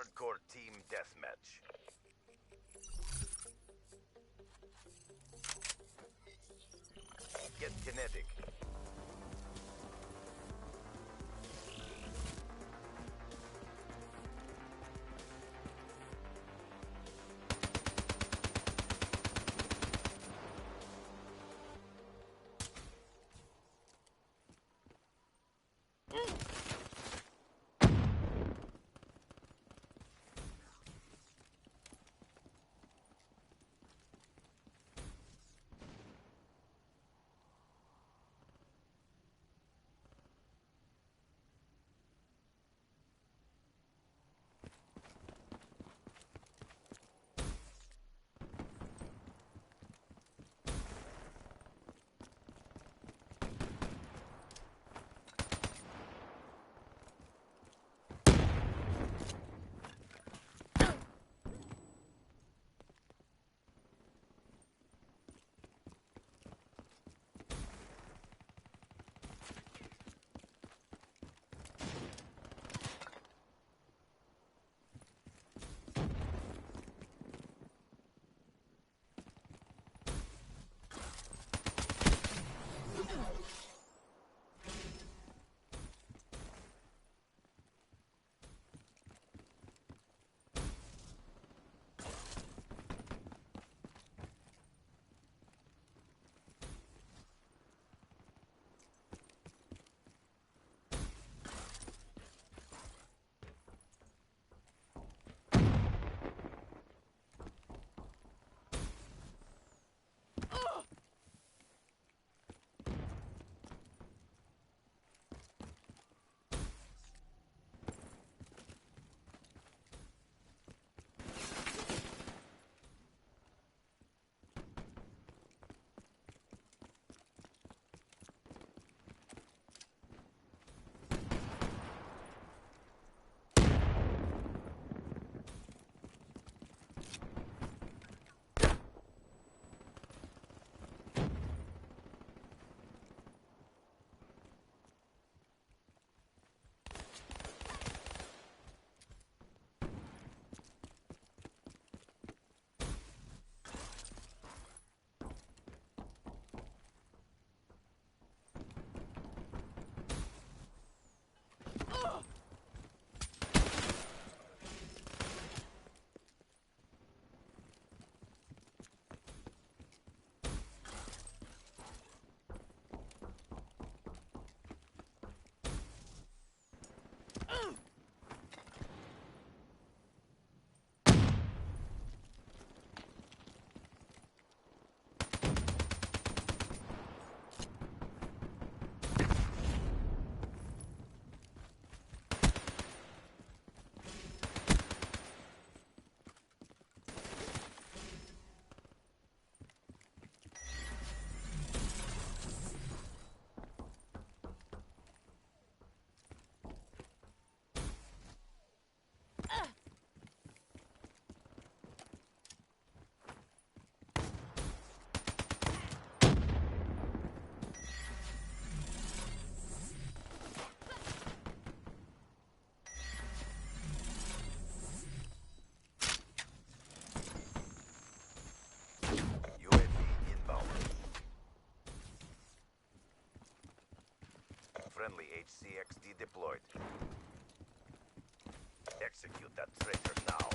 hardcore team deathmatch. Get kinetic. Friendly HCXD deployed. Execute that traitor now.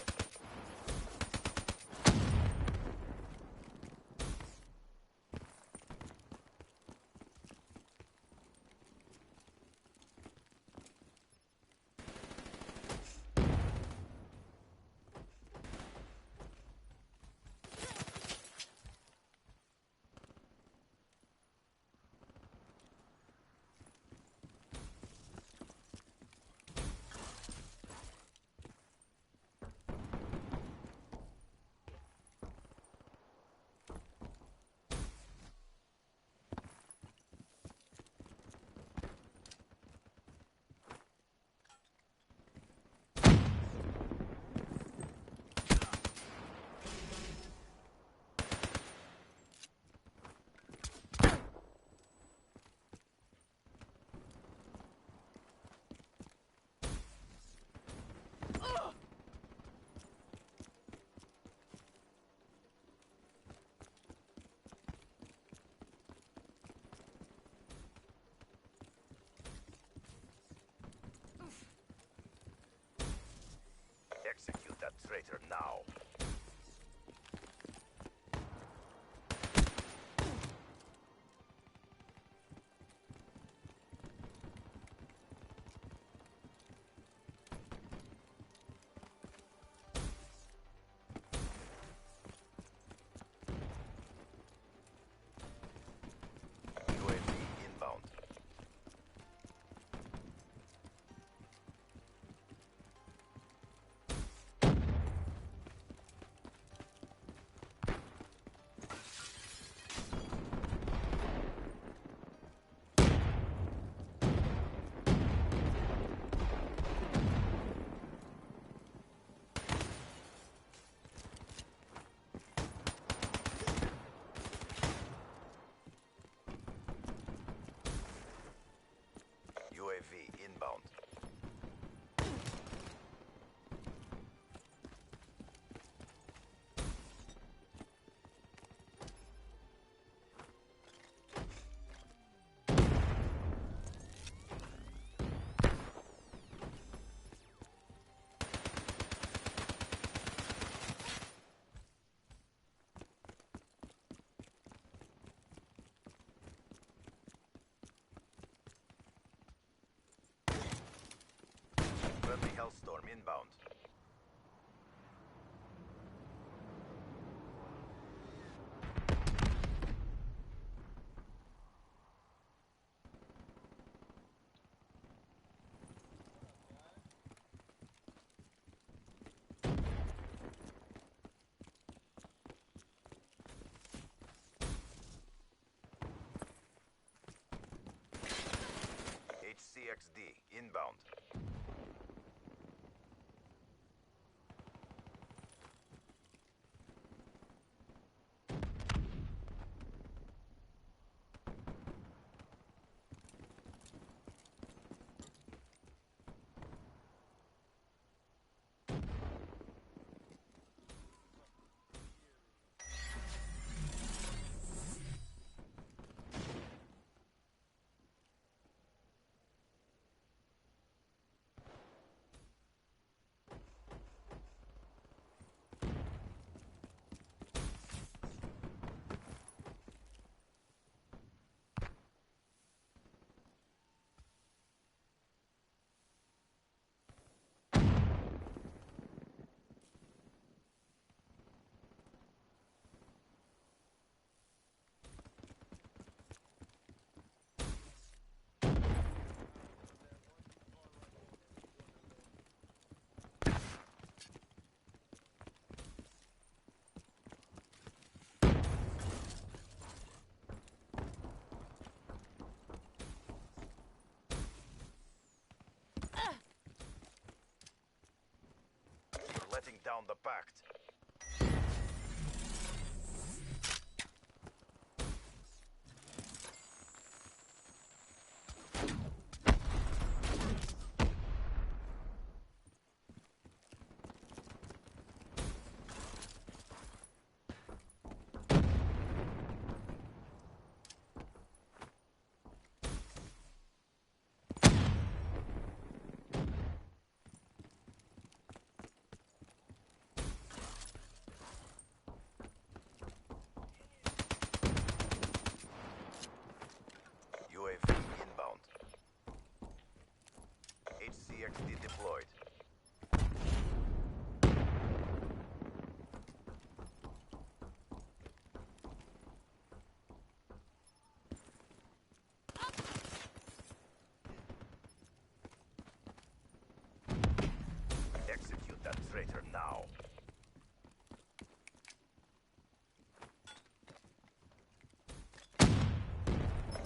Hellstorm inbound. HCXD inbound. You're letting down the pact. UAV inbound. HCXD deployed. Execute that traitor now.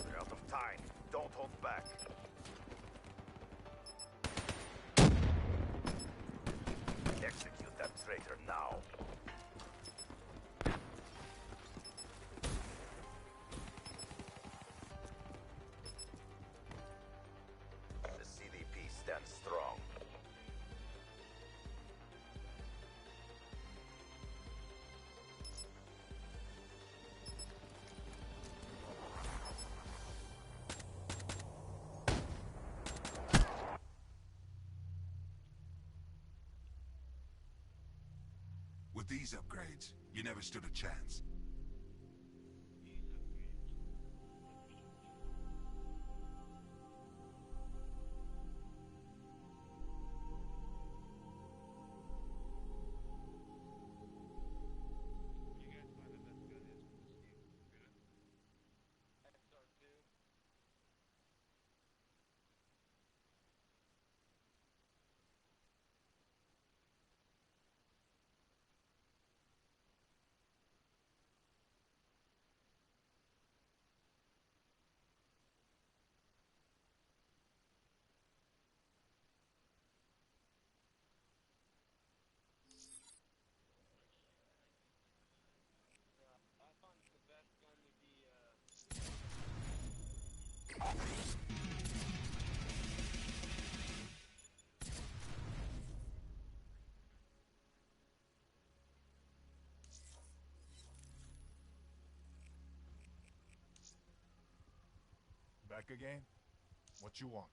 We're out of time. Don't hold back. Execute that traitor now. The CDP stands strong. With these upgrades, you never stood a chance. Back again? What you want?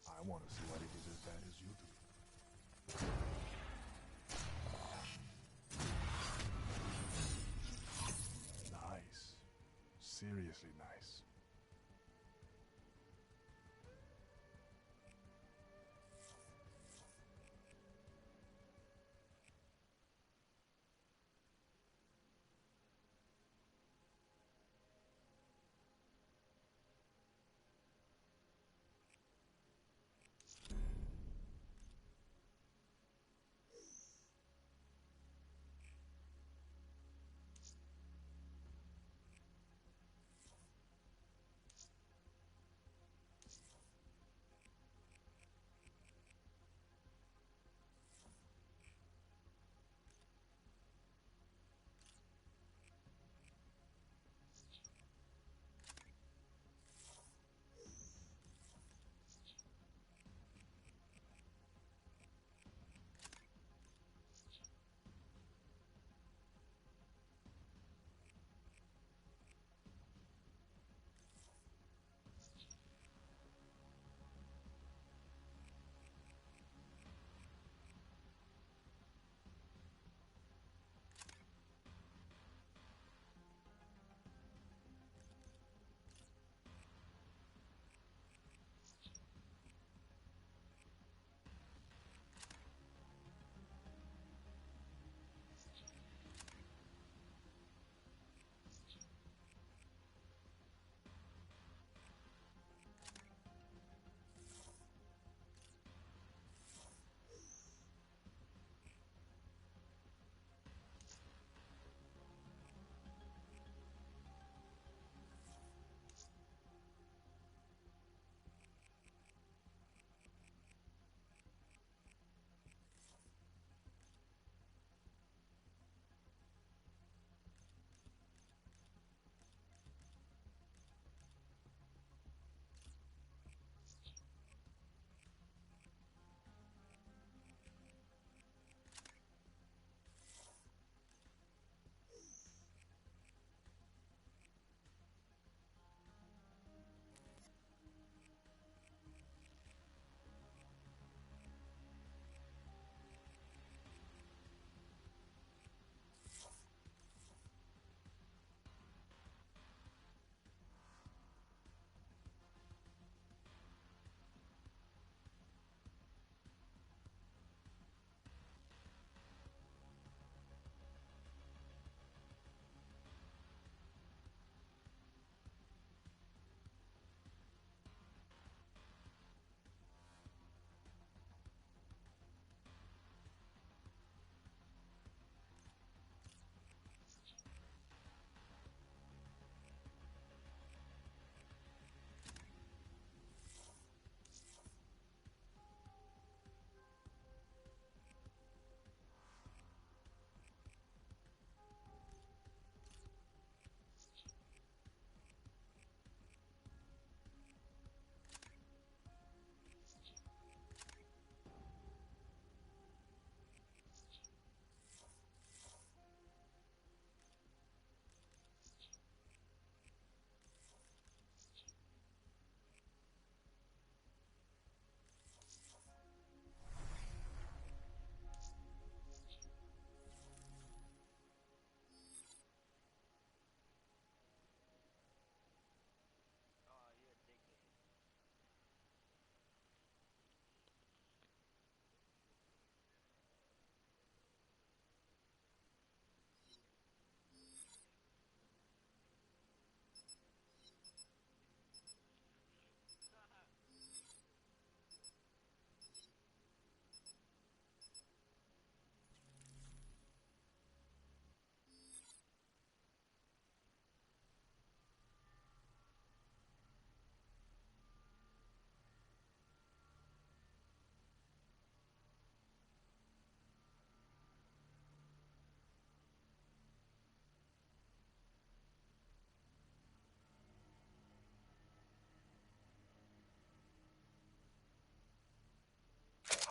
I want to see what it is as bad as you do. Nice. Seriously nice.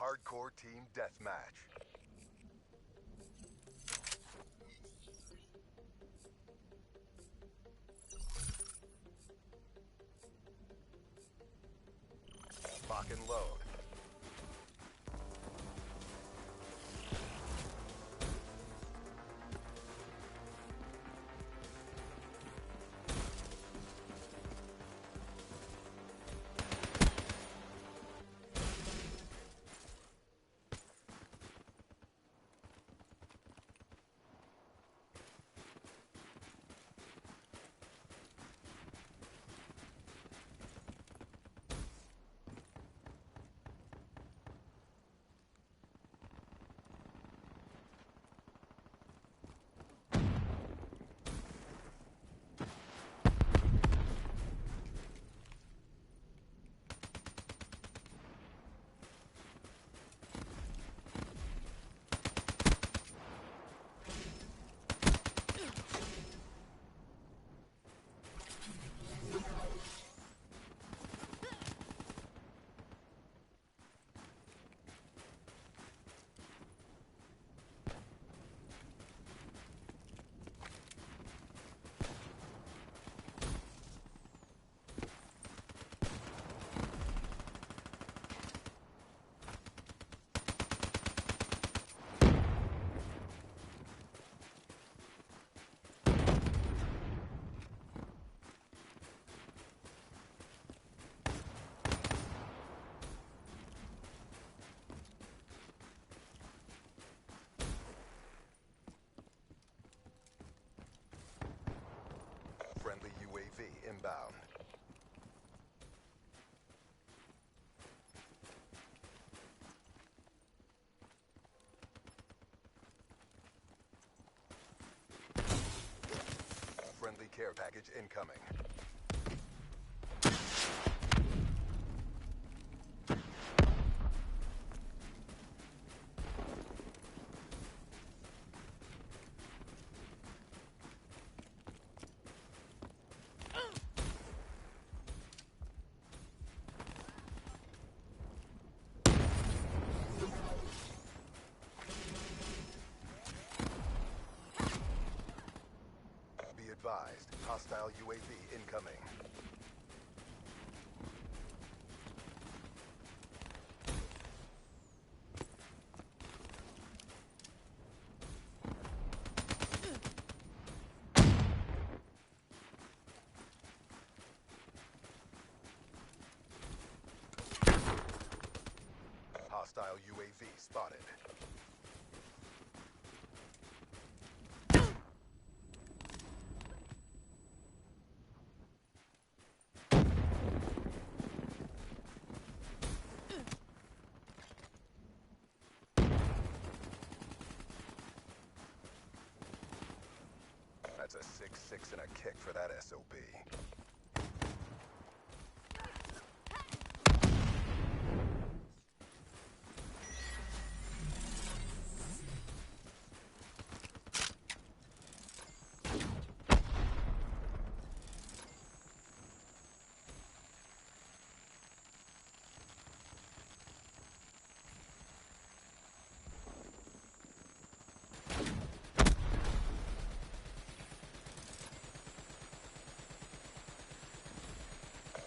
hardcore team deathmatch. Lock and load. Friendly UAV inbound. Friendly care package incoming. Be advised, hostile UAV incoming. Hostile UAV spotted. That's a 6-6 and a kick for that SOB.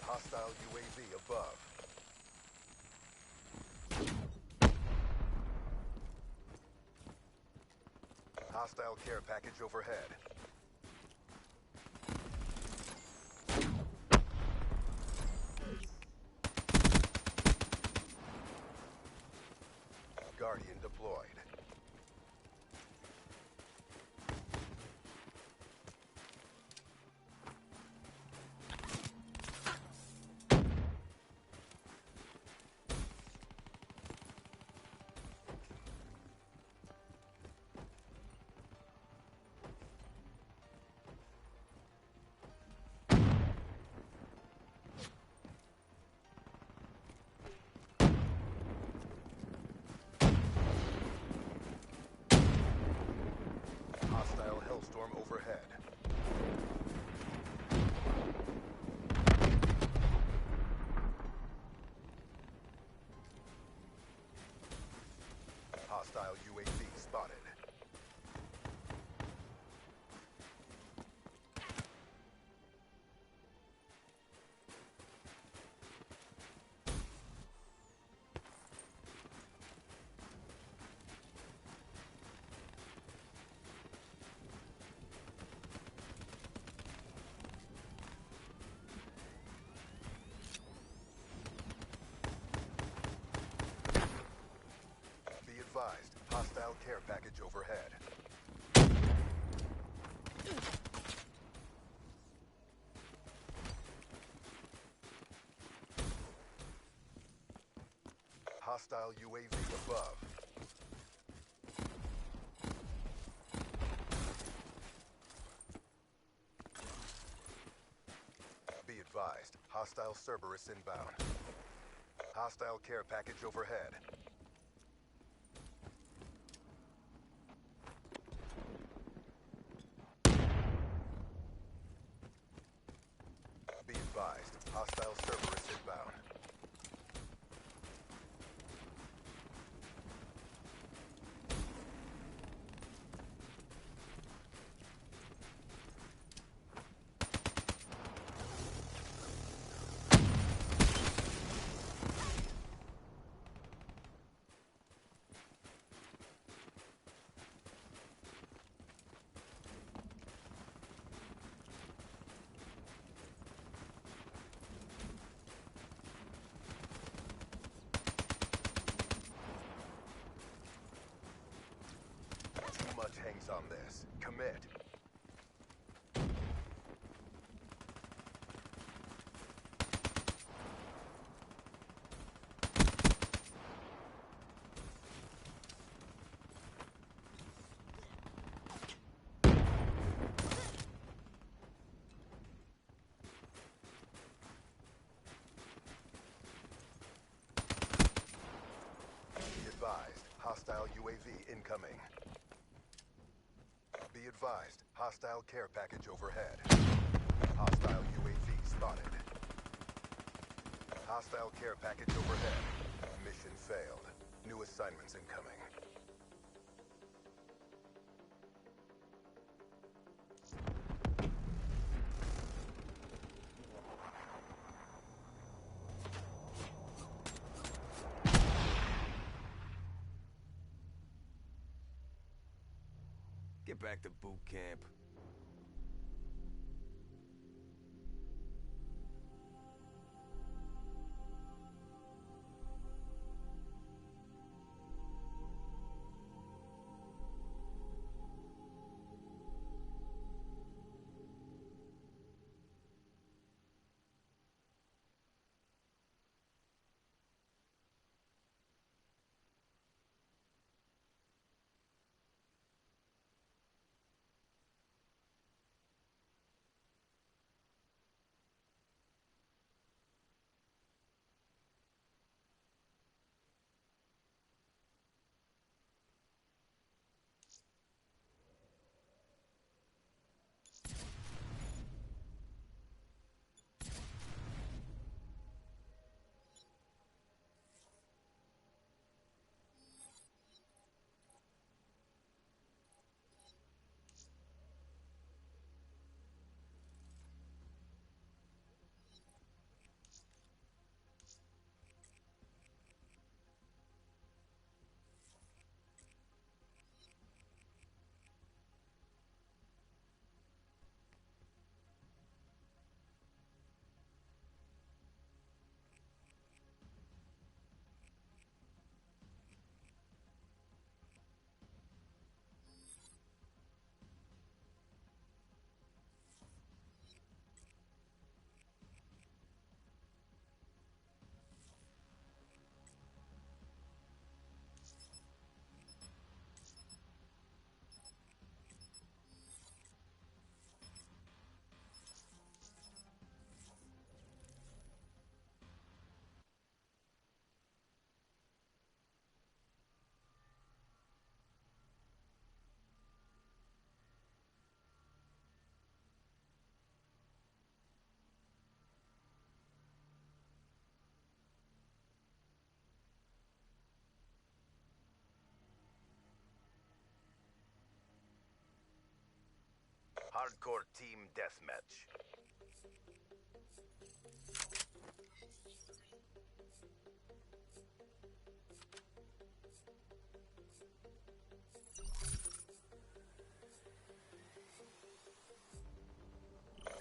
Hostile UAV above. Hostile care package overhead. Guardian deployed. care package overhead. Hostile UAV above. Be advised, hostile Cerberus inbound. Hostile care package overhead. Be advised, hostile Cerberus inbound. Too much hangs on this. Commit. Be advised, hostile UAV incoming. Be advised, hostile care package overhead. Hostile UAV spotted. Hostile care package overhead. Mission failed. New assignments incoming. Get back to boot camp. Hardcore team deathmatch.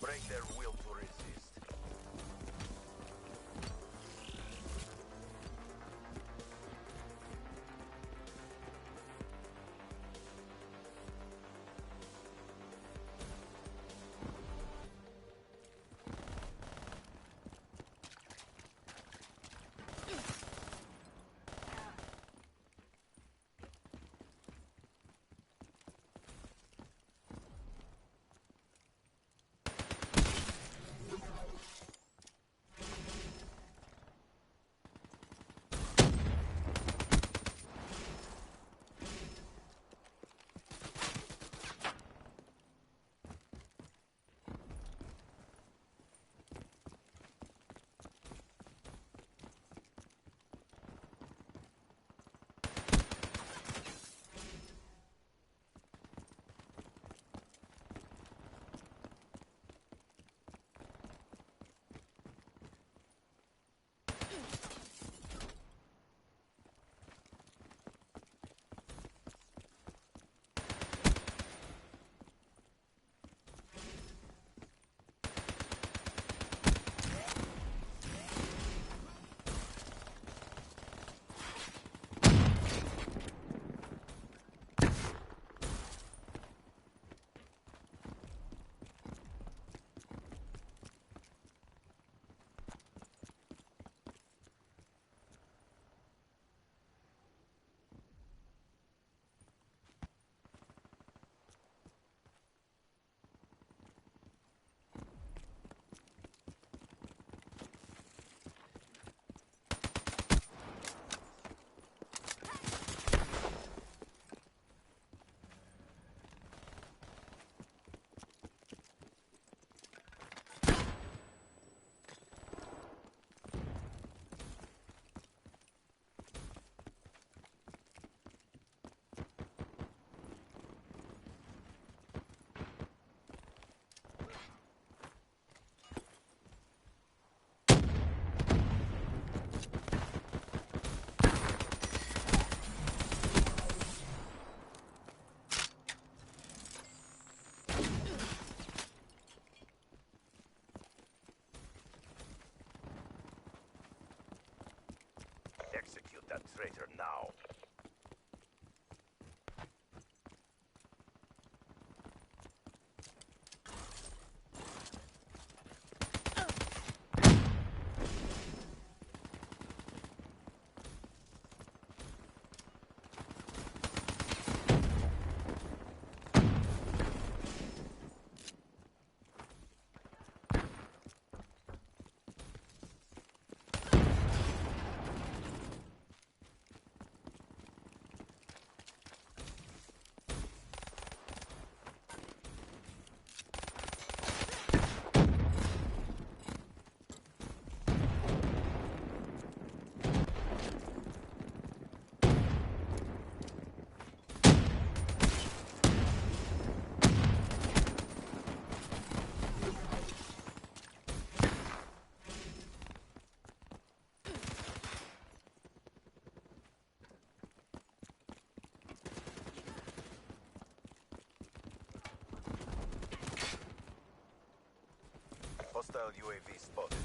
Break their will to resist. Execute that traitor now. Hostile UAV spotted.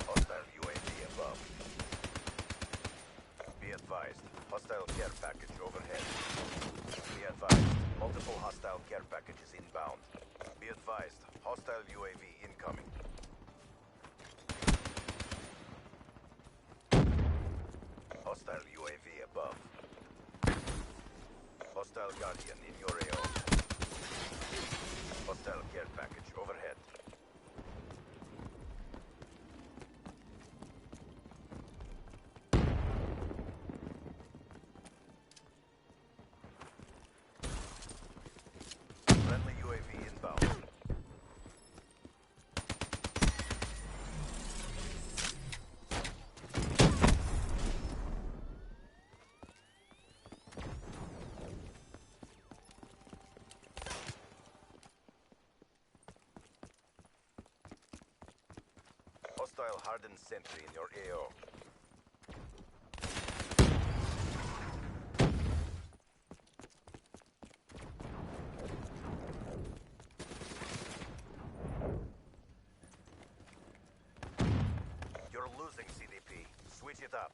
Hostile UAV above. Be advised, hostile care package overhead. Be advised, multiple hostile care packages inbound. Be advised, hostile UAV incoming. Hostile UAV above. Hostile Guardian in your AO. Hostile care package overhead. Friendly UAV inbound. Hostile hardened sentry in your AO. You're losing, CDP. Switch it up.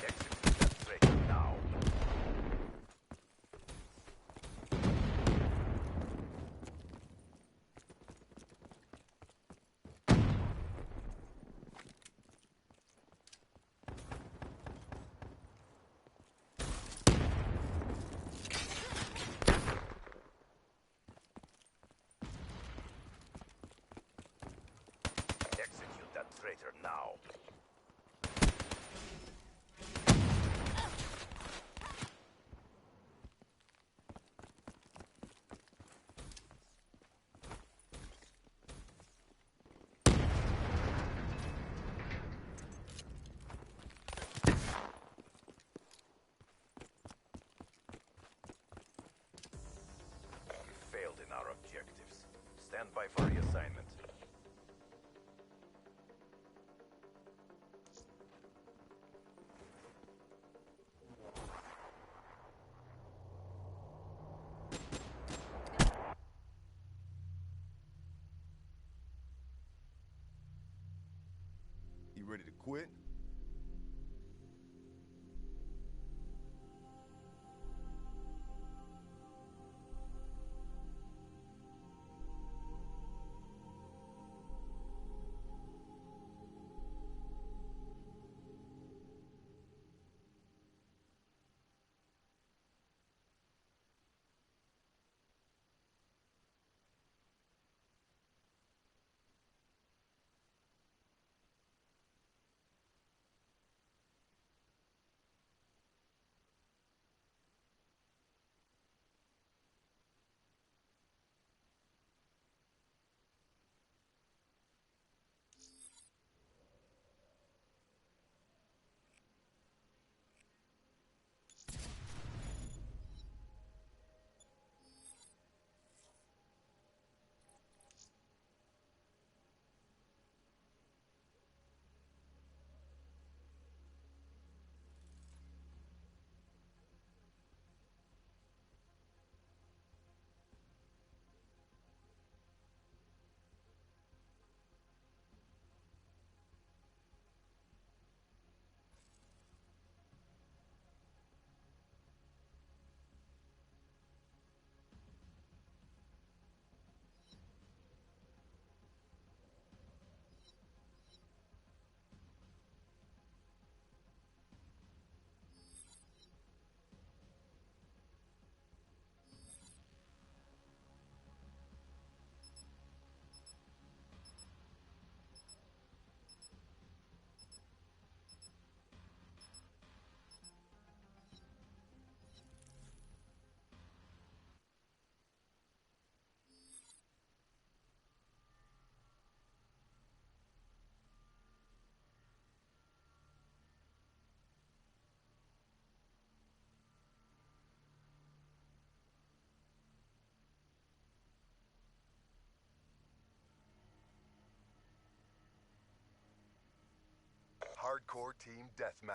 Execute that traitor now. Execute that traitor now. We failed in our objectives. Stand by for reassignment. You ready to quit? Hardcore Team Deathmatch.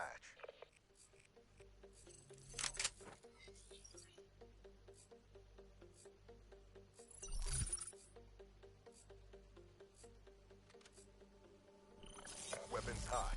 Weapons hot.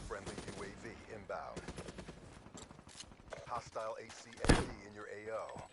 Friendly UAV inbound. Hostile ACMD in your AO.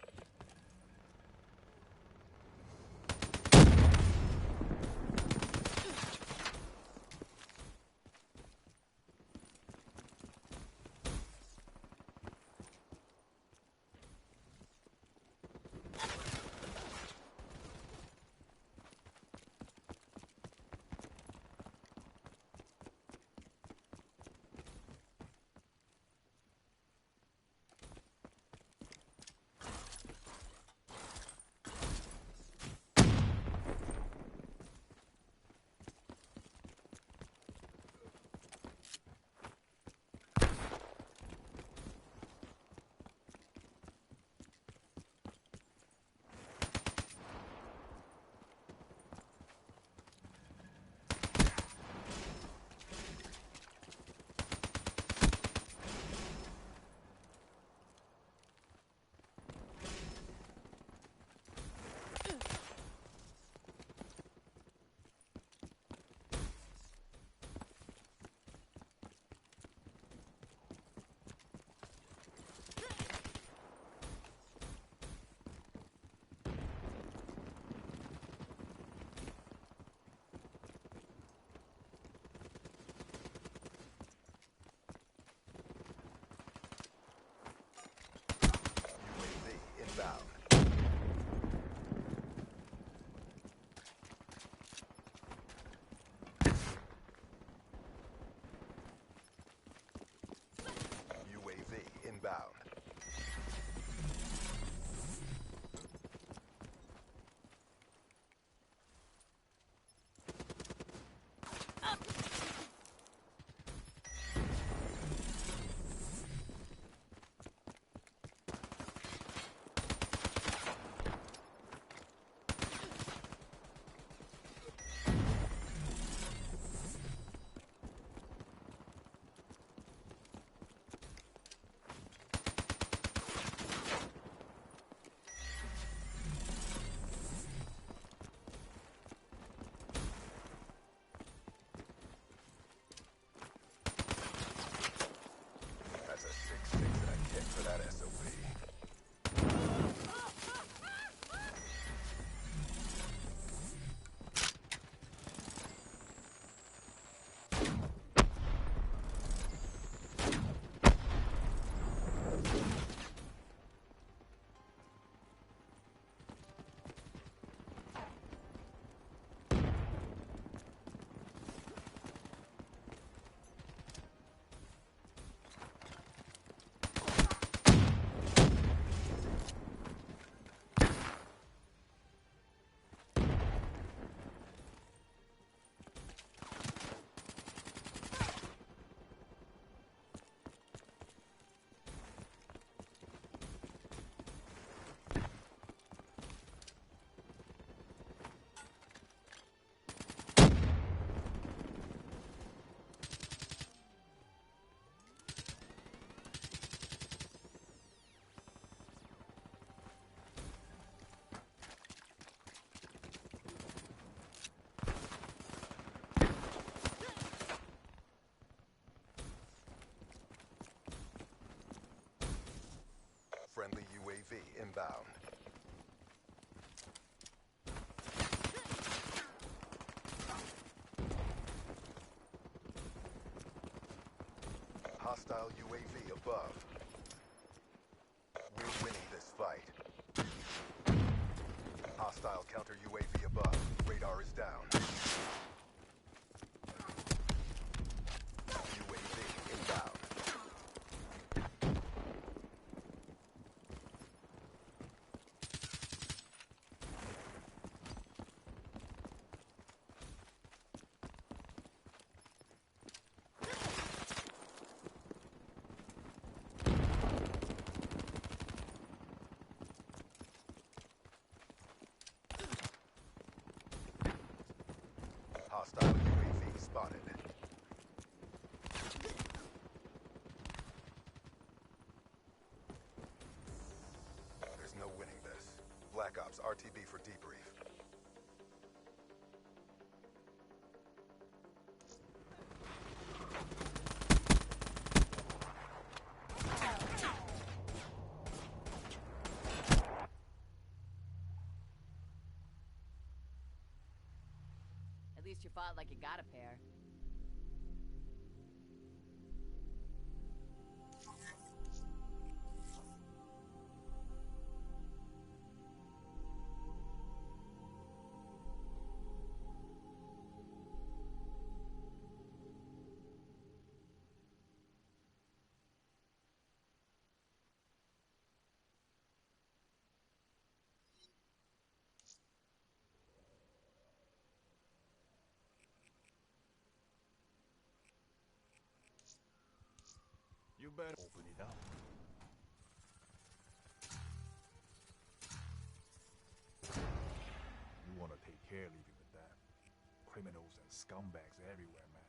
UAV inbound. Hostile UAV above. We're winning this fight. Hostile counter UAV above. Radar is down. UAV inbound. Hostile UAV spotted. There's no winning this. Black Ops RTB for debrief. At least you fought like you got a pair. You better open it up. You want to take care leaving with that. Criminals and scumbags everywhere, man.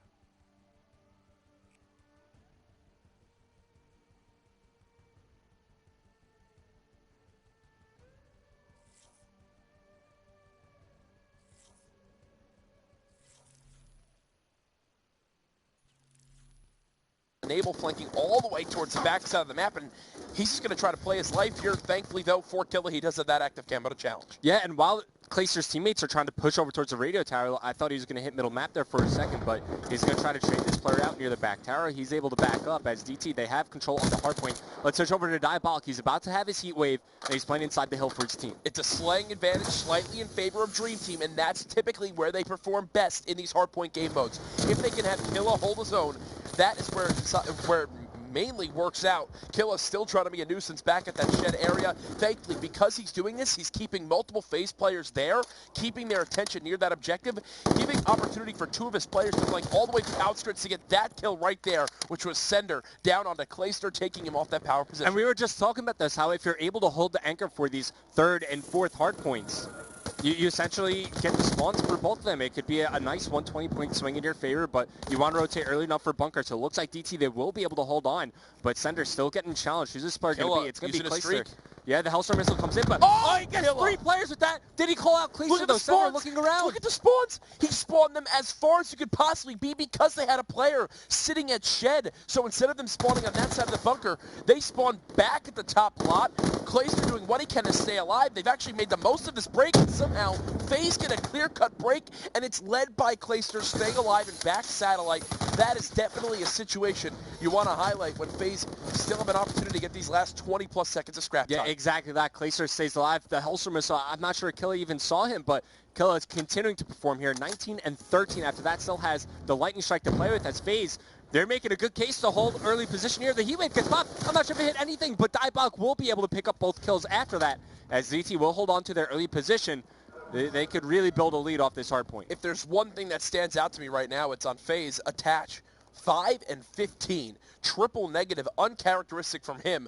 Enable flanking all the way towards the backside of the map, and he's just going to try to play his life here. Thankfully, though, for Killa, he does have that active camo to challenge. Yeah, and while Clayster's teammates are trying to push over towards the radio tower, I thought he was going to hit middle map there for a second, but he's going to try to trade this player out near the back tower. He's able to back up as DT, they have control of the hardpoint. Let's switch over to Diabolic. He's about to have his heat wave, and he's playing inside the hill for his team. It's a slaying advantage slightly in favor of Dream Team, and that's typically where they perform best in these hardpoint game modes. If they can have Killa hold his own, that is where it mainly works out. Killa's still trying to be a nuisance back at that shed area. Thankfully, because he's doing this, he's keeping multiple phase players there, keeping their attention near that objective, giving opportunity for two of his players to flank all the way to the outskirts to get that kill right there, which was Sender down onto Clayster, taking him off that power position. And we were just talking about this, how if you're able to hold the anchor for these third and fourth hard points, you essentially get the spawns for both of them. It could be a nice 120-point swing in your favor, but you want to rotate early enough for Bunker. So it looks like DT, they will be able to hold on, but Sender's still getting challenged. Who's this player going to be? It's going to be Clayster. Yeah, the Hellstorm missile comes in, but he gets three players with that. Did he call out Clayster, though? Sender looking around. Look at the spawns. He spawned them as far as you could possibly be because they had a player sitting at shed. So instead of them spawning on that side of the bunker, they spawned back at the top plot. Clayster doing what he can to stay alive. They've actually made the most of this break, and somehow FaZe get a clear-cut break, and it's led by Clayster staying alive and back satellite. That is definitely a situation you want to highlight when FaZe still have an opportunity to get these last 20-plus seconds of scrap time. Yeah, exactly that. Clayster stays alive. The Hellstorm missile, I'm not sure Killa even saw him, but Killa is continuing to perform here. 19 and 13 after that. Still has the Lightning Strike to play with as FaZe. They're making a good case to hold early position here. The heat wave gets popped. I'm not sure if it hit anything, but Diabolic will be able to pick up both kills after that, as ZT will hold on to their early position. They could really build a lead off this hard point. If there's one thing that stands out to me right now, it's on FaZe attach. 5 and 15. Triple negative, uncharacteristic from him.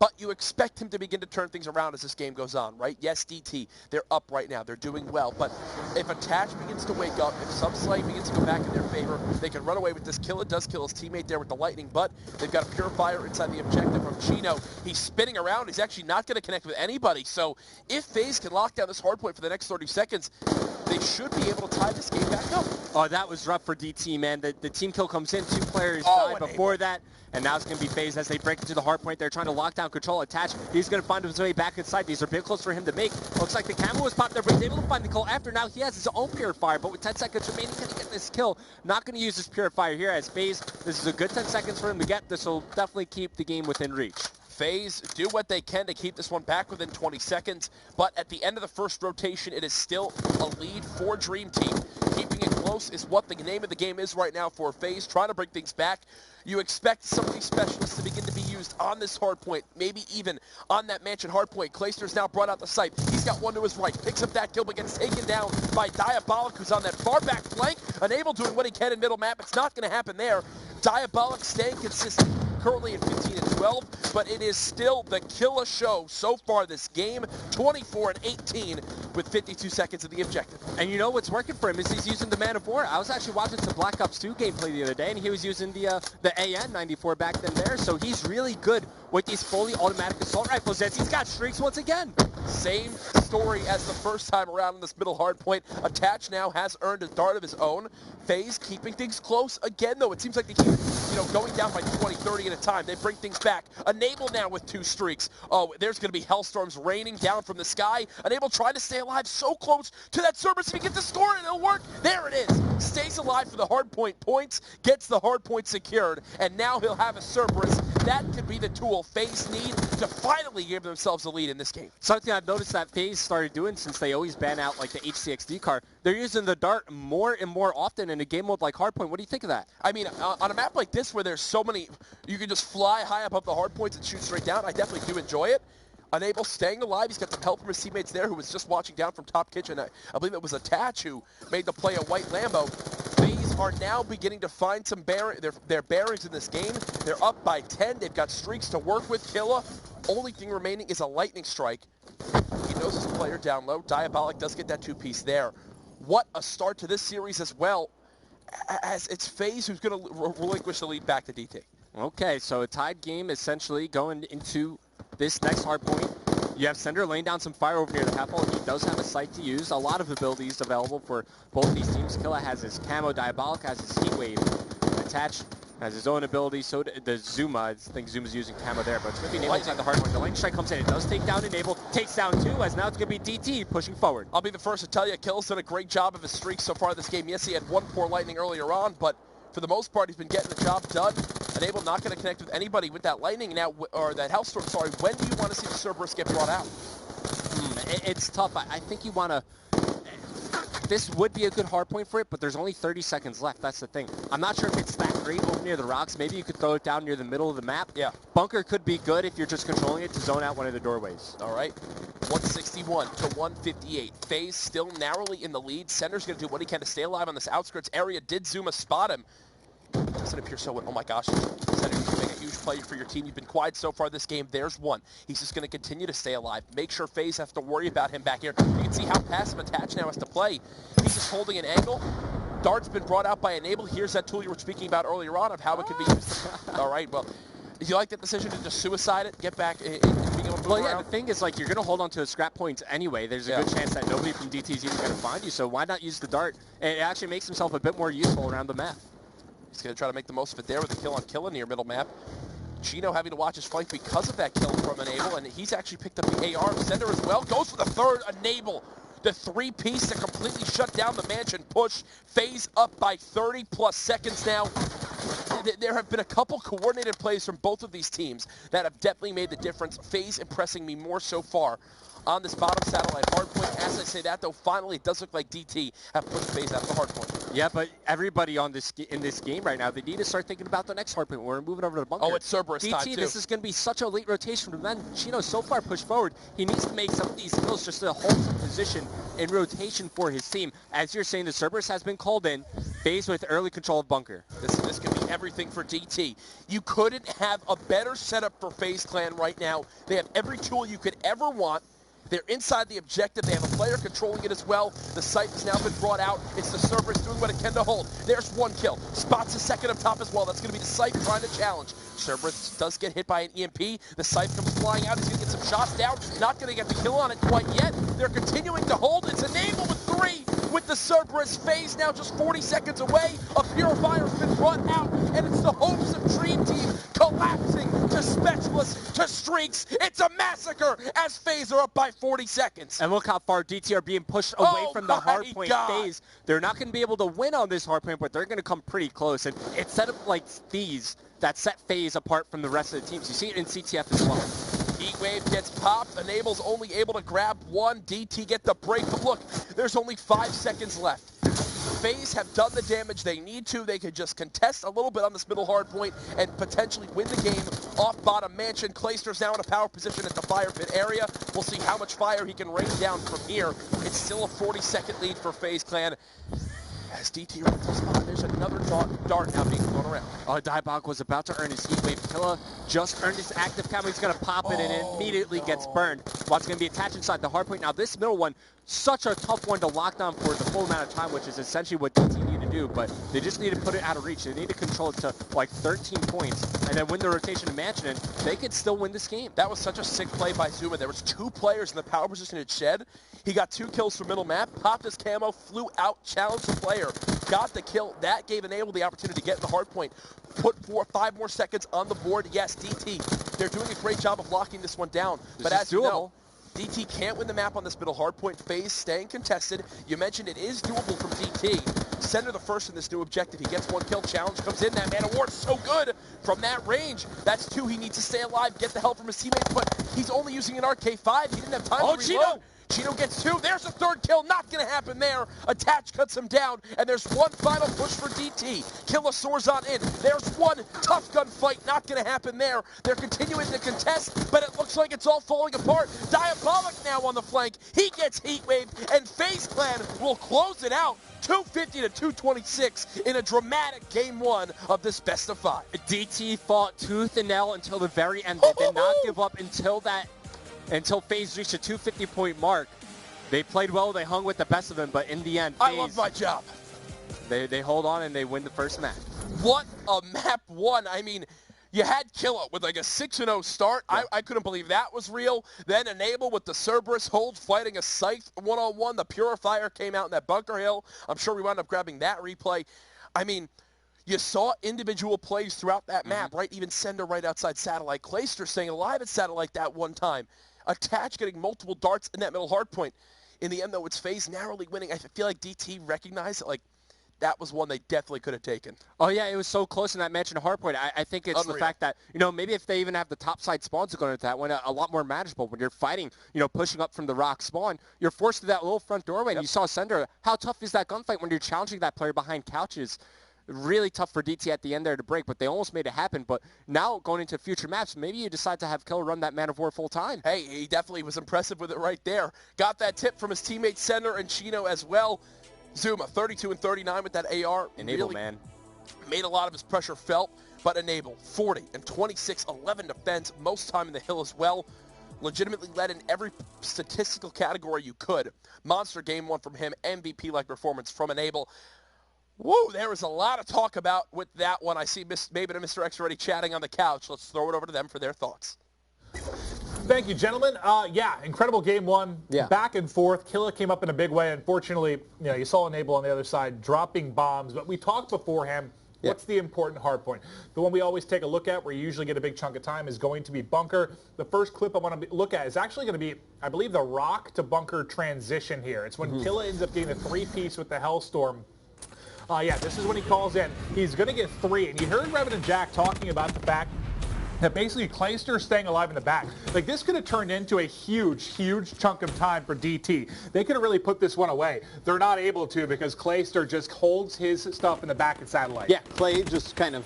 But you expect him to begin to turn things around as this game goes on, right? Yes, DT, they're up right now. They're doing well. But if Attach begins to wake up, if Subslate begins to go back in their favor, they can run away with this kill. It does kill his teammate there with the lightning, but they've got a Purifier inside the objective from Chino. He's spinning around. He's actually not going to connect with anybody. So if FaZe can lock down this hardpoint for the next 30 seconds, they should be able to tie this game back up. Oh, that was rough for DT, man. The team kill comes in. Two players die before that. And now it's going to be FaZe as they break into the hardpoint. They're trying to lock down lockdown control attached. He's going to find his way back inside. These are big close for him to make. Looks like the camo was popped there, but he's able to find the kill after. Now he has his own purifier, but with 10 seconds remaining, can he get this kill? Not going to use his purifier here as FaZe. This is a good 10 seconds for him to get. This will definitely keep the game within reach. FaZe do what they can to keep this one back within 20 seconds, but at the end of the first rotation, it is still a lead for Dream Team. Keeping it close is what the name of the game is right now for FaZe, trying to bring things back. You expect some of these specialists to begin to be used on this hardpoint, maybe even on that mansion hardpoint. Clayster's now brought out the sight. He's got one to his right, picks up that kill, but gets taken down by Diabolic, who's on that far back flank. Unable doing what he can in middle map. It's not going to happen there. Diabolic staying consistent, currently at 15 and 12, but it is still the killer show so far this game, 24 and 18 with 52 seconds of the objective. And you know what's working for him is he's using the Man of War. I was actually watching some Black Ops 2 gameplay the other day, and he was using the AN-94 back then there, so he's really good with these fully automatic assault rifles, as he's got streaks once again. Same story as the first time around in this middle hard point. Attach now has earned a dart of his own. FaZe keeping things close again, though. It seems like they keep, going down by 20, 30 at a time. They bring things back. Enable now with 2 streaks. Oh, there's going to be Hellstorms raining down from the sky. Enable trying to stay alive so close to that Cerberus. If he gets the score, it'll work. There it is. Stays alive for the hard point points, gets the hard point secured, and now he'll have a Cerberus. That could be the tool FaZe need to finally give themselves a lead in this game. Something I've noticed that FaZe started doing since they always ban out like the HCXD car, they're using the dart more and more often in a game mode like Hardpoint. What do you think of that? I mean, on a map like this where there's so many, you can just fly high above the hard points and shoot straight down, I definitely do enjoy it. Unable staying alive. He's got some help from his teammates there who was just watching down from top kitchen. I believe it was Attach who made the play of White Lambo. FaZe are now beginning to find some their bearings in this game. They're up by 10. They've got streaks to work with. Killa. Only thing remaining is a lightning strike. He knows his player down low. Diabolic does get that 2-piece there. What a start to this series as well, as it's FaZe who's going to relinquish the lead back to DT. Okay, so a tied game essentially going into this next hard point. You have Sender laying down some fire over near the half wall. He does have a sight to use. A lot of abilities available for both these teams. Killa has his camo, Diabolic has his heat wave. Attach has his own ability. So the Zuma, I think Zuma's using camo there, but it's going to be Enable inside the hard point. The lightning strike comes in. It does take down Enable. Takes down 2, as now it's going to be DT pushing forward. I'll be the first to tell you, Killa's done a great job of his streak so far this game. Yes, he had 1 poor lightning earlier on, but for the most part, he's been getting the job done. Enable not going to connect with anybody with that lightning now, or that Hellstorm, sorry. When do you want to see the Cerberus get brought out? It's tough. I think you want to... This would be a good hard point for it, but there's only 30 seconds left. That's the thing. I'm not sure if it's that great over near the rocks. Maybe you could throw it down near the middle of the map. Yeah. Bunker could be good if you're just controlling it to zone out one of the doorways. All right. 161 to 158. FaZe still narrowly in the lead. Sender's going to do what he can to stay alive on this outskirts area. Did Zuma spot him? Doesn't appear so. Oh my gosh. Sender, you can make a huge play for your team. You've been quiet so far this game. There's one. He's just going to continue to stay alive. Make sure FaZe have to worry about him back here. You can see how passive Attach now has to play. He's just holding an angle. Dart's been brought out by Enable. Here's that tool you were speaking about earlier on of how it could be used. All right, well, do you like that decision to just suicide it, get back and being able to move around? The thing is, like, you're going to hold on to the scrap points anyway. There's a good chance that nobody from DT is even going to find you, so why not use the dart? And it actually makes himself a bit more useful around the map. He's going to try to make the most of it there with a kill on Killa near middle map. Chino having to watch his flank because of that kill from Enable, and he's actually picked up the AR. Sender as well. Goes for the third. Enable. The 3-piece to completely shut down the mansion push. FaZe up by 30-plus seconds now. There have been a couple coordinated plays from both of these teams that have definitely made the difference. FaZe impressing me more so far on this bottom satellite hardpoint. As I say that, though, finally it does look like DT have pushed FaZe out the hardpoint. Yeah, but everybody in this game right now, they need to start thinking about the next hardpoint. We're moving over to the bunker. Oh, it's Cerberus DT, time, too. This is going to be such a late rotation from them. Chino so far pushed forward. He needs to make some of these kills just to hold some position in rotation for his team. As you're saying, the Cerberus has been called in. FaZe with early control of bunker. This could be everything for DT. You couldn't have a better setup for FaZe Clan right now. They have every tool you could ever want. They're inside the objective. They have a player controlling it as well. The sight has now been brought out. It's the Cerberus doing what it can to hold. There's 1 kill. Spots a second up top as well. That's going to be the sight trying to challenge. Cerberus does get hit by an EMP. The sight comes flying out. He's going to get some shots down. Not going to get the kill on it quite yet. They're continuing to hold. It's Enable with 3 with the Cerberus. FaZe now just 40 seconds away. A Purifier's been brought out, and it's the hopes of Dream Team collapsing to specialists, to streaks. It's a massacre as FaZe are up by 40 seconds. And look how far DT are being pushed away from the hardpoint phase. They're not going to be able to win on this hardpoint, but they're going to come pretty close. And it's set up like these that set FaZe apart from the rest of the teams. You see it in CTF as well. Heatwave gets popped. Enable's only able to grab one. DT get the break. But look, there's only 5 seconds left. FaZe have done the damage they need to. They could just contest a little bit on this middle hard point and potentially win the game off bottom mansion. Clayster's now in a power position at the fire pit area. We'll see how much fire he can rain down from here. It's still a 40-second lead for FaZe Clan. As DT runs the spot, there's another dart now being thrown around. Oh, Diebok was about to earn his Heatwave. Killa just earned his active camo. He's going to pop it and immediately gets burned. What's going to be attached inside the hardpoint. Now, this middle one, such a tough one to lock down for the full amount of time, which is essentially what DT need to do, but they just need to put it out of reach. They need to control it to like 13 points and then win the rotation to Mansion, and they could still win this game. That was such a sick play by Zuma. There was 2 players in the power position at Shed. He got 2 kills from middle map, popped his camo, flew out, challenged the player, got the kill. That gave Enable the opportunity to get in the hard point, put 5 more seconds on the board. Yes, DT, they're doing a great job of locking this one down. But as you know, DT can't win the map on this middle hardpoint phase, staying contested. You mentioned it is doable from DT. Center the first in this new objective. He gets 1 kill, challenge comes in. That Man of War so good from that range. That's 2. He needs to stay alive, get the help from his teammates, but he's only using an RK5. He didn't have time to reload. Chino gets 2. There's a 3rd kill. Not going to happen there. Attach cuts him down, and there's one final push for DT. Killa soars on in. There's one tough gun fight. Not going to happen there. They're continuing to contest, but it looks like it's all falling apart. Diabolic now on the flank. He gets Heatwave, and FaZe Clan will close it out. 250 to 226 in a dramatic game 1 of this best of 5. DT fought tooth and nail until the very end. They did not give up until FaZe reached a 250-point mark. They played well, they hung with the best of them, but in the end, FaZe, I love my job. They hold on and they win the first match. What a map 1. I mean, you had Killa with like a 6-0 start. Yeah. I couldn't believe that was real. Then Enable with the Cerberus hold fighting a Scythe one-on-one. The Purifier came out in that Bunker Hill. I'm sure we wound up grabbing that replay. I mean, you saw individual plays throughout that map, right? Even Sender right outside Satellite. Clayster staying alive at Satellite that one time. Attach getting multiple darts in that middle hardpoint. In the end, though, it's FaZe narrowly winning. I feel like DT recognized that, like, that was one they definitely could have taken. Oh, yeah, it was so close in that match in hardpoint. I think it's the fact that, you know, maybe if they even have the top side spawns going into that one, a lot more manageable. When you're fighting, you know, pushing up from the rock spawn, you're forced to that little front doorway. And you saw Sender. How tough is that gunfight when you're challenging that player behind couches? Really tough for DT at the end there to break, but they almost made it happen. But now going into future maps, maybe you decide to have Killa run that Man of War full time. Hey, he definitely was impressive with it right there. Got that tip from his teammate Sender and Chino as well. Zuma, 32 and 39 with that AR. Enable, really man. Made a lot of his pressure felt, but Enable, 40 and 26, 11 defense, most time in the hill as well. Legitimately led in every statistical category you could. Monster game 1 from him, MVP-like performance from Enable. Woo, there was a lot of talk about with that one. I see Maven and Mr. X already chatting on the couch. Let's throw it over to them for their thoughts. Thank you, gentlemen. Yeah, incredible game 1. Yeah. Back and forth. Killa came up in a big way. Unfortunately, you know, you saw Enable on the other side dropping bombs. But we talked beforehand. Yeah. What's the important hard point? The one we always take a look at where you usually get a big chunk of time is going to be bunker. The first clip I want to look at is actually going to be, I believe, the rock to bunker transition here. It's when Killa ends up getting a 3-piece with the Hellstorm. Yeah, this is when he calls in. He's going to get 3. And you heard Revan and Jack talking about the fact that basically Clayster staying alive in the back. Like, this could have turned into a huge, huge chunk of time for DT. They could have really put this one away. They're not able to because Clayster just holds his stuff in the back of Satellite. Yeah, Clay just kind of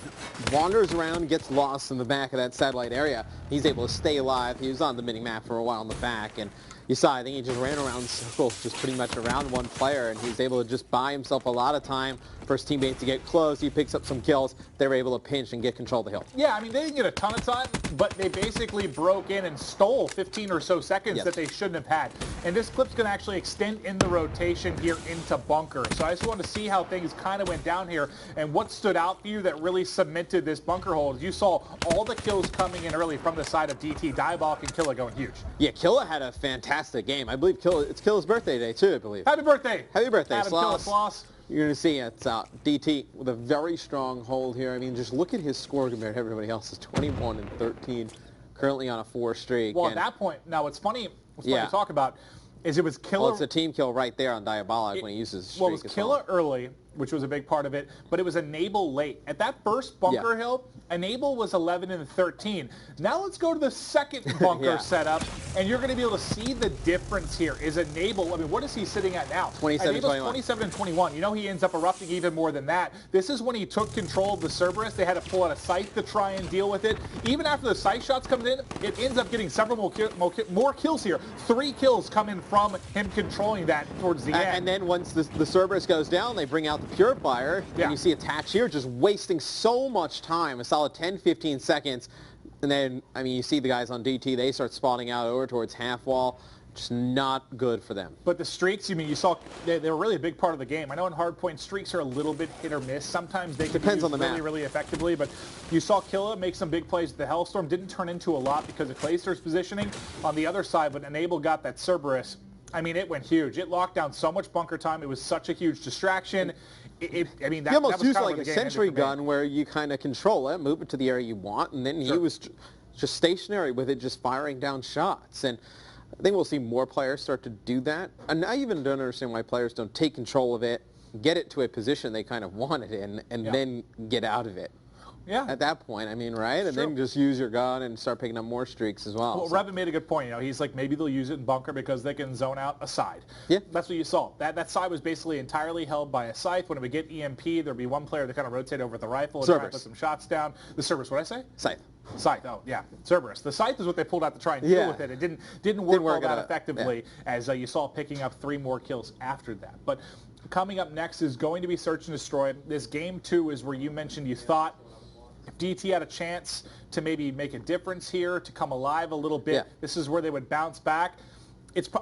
wanders around, gets lost in the back of that Satellite area. He's able to stay alive. He was on the mini-map for a while in the back, and you saw, I think he just ran around in circles, just pretty much around one player, and he was able to just buy himself a lot of time for his teammates to get close. He picks up some kills. They were able to pinch and get control of the hill. Yeah, I mean, they didn't get a ton of time, but they basically broke in and stole 15 or so seconds that they shouldn't have had. And this clip's going to actually extend in the rotation here into bunker. So I just want to see how things kind of went down here and what stood out for you that really cemented this bunker hold. You saw all the kills coming in early from the side of DT. Diabolic and Killa going huge. Yeah, Killa had a fantastic game. I believe it's Killa's birthday today, too, I believe. Happy birthday. Happy birthday, Adam Killa Sloss. you're going to see it's DT with a very strong hold here. I mean, just look at his score compared to everybody else's. 21 and 13, currently on a 4 streak. Well, at that point, now what's funny to talk about is it was Killa. Well, it's a team kill right there on Diabolic when he uses streak. Well, it was Killa early, which was a big part of it, but it was Enable late. At that first bunker hill, Enable was 11 and 13. Now let's go to the second bunker setup, and you're going to be able to see the difference here. Is Enable, I mean, what is he sitting at now? 27-21. 27 and 21. You know he ends up erupting even more than that. This is when he took control of the Cerberus. They had to pull out a Scythe to try and deal with it. Even after the Scythe shots comes in, it ends up getting several more kills here. 3 kills coming from him controlling that towards the end. And then once the Cerberus goes down, they bring out the Purifier, and you see Attach here just wasting so much time, a solid 10, 15 seconds. And then, I mean, you see the guys on DT, they start spawning out over towards half wall. Just not good for them. But the streaks, I mean, you saw they were really a big part of the game. I know in hardpoint, streaks are a little bit hit or miss. Sometimes they can be used really effectively, but you saw Killa make some big plays at the Hellstorm. Didn't turn into a lot because of Clayster's positioning. On the other side, when Enable got that Cerberus, I mean, it went huge. It locked down so much bunker time. It was such a huge distraction. I mean, that, you almost that was used kind like of a sentry gun where you kind of control it, move it to the area you want, and then he was just stationary with it, just firing down shots. And I think we'll see more players start to do that. And I even don't understand why players don't take control of it, get it to a position they kind of want it in, and then get out of it. Yeah. At that point, I mean, right? And then just use your gun and start picking up more streaks as well. Well, Revan made a good point. You know, he's like, maybe they'll use it in bunker because they can zone out a side. Yeah. That's what you saw. That side was basically entirely held by a Scythe. When it would get EMP, there'd be one player that kind of rotate over the rifle and try to put some shots down. The Cerberus, what did I say? Scythe. Scythe, oh, yeah. Cerberus. The Scythe is what they pulled out to try and deal with it. It didn't work all that effectively, as you saw picking up 3 more kills after that. But coming up next is going to be Search and Destroy. This game 2 is where you mentioned you thought if DT had a chance to maybe make a difference here, to come alive a little bit, this is where they would bounce back.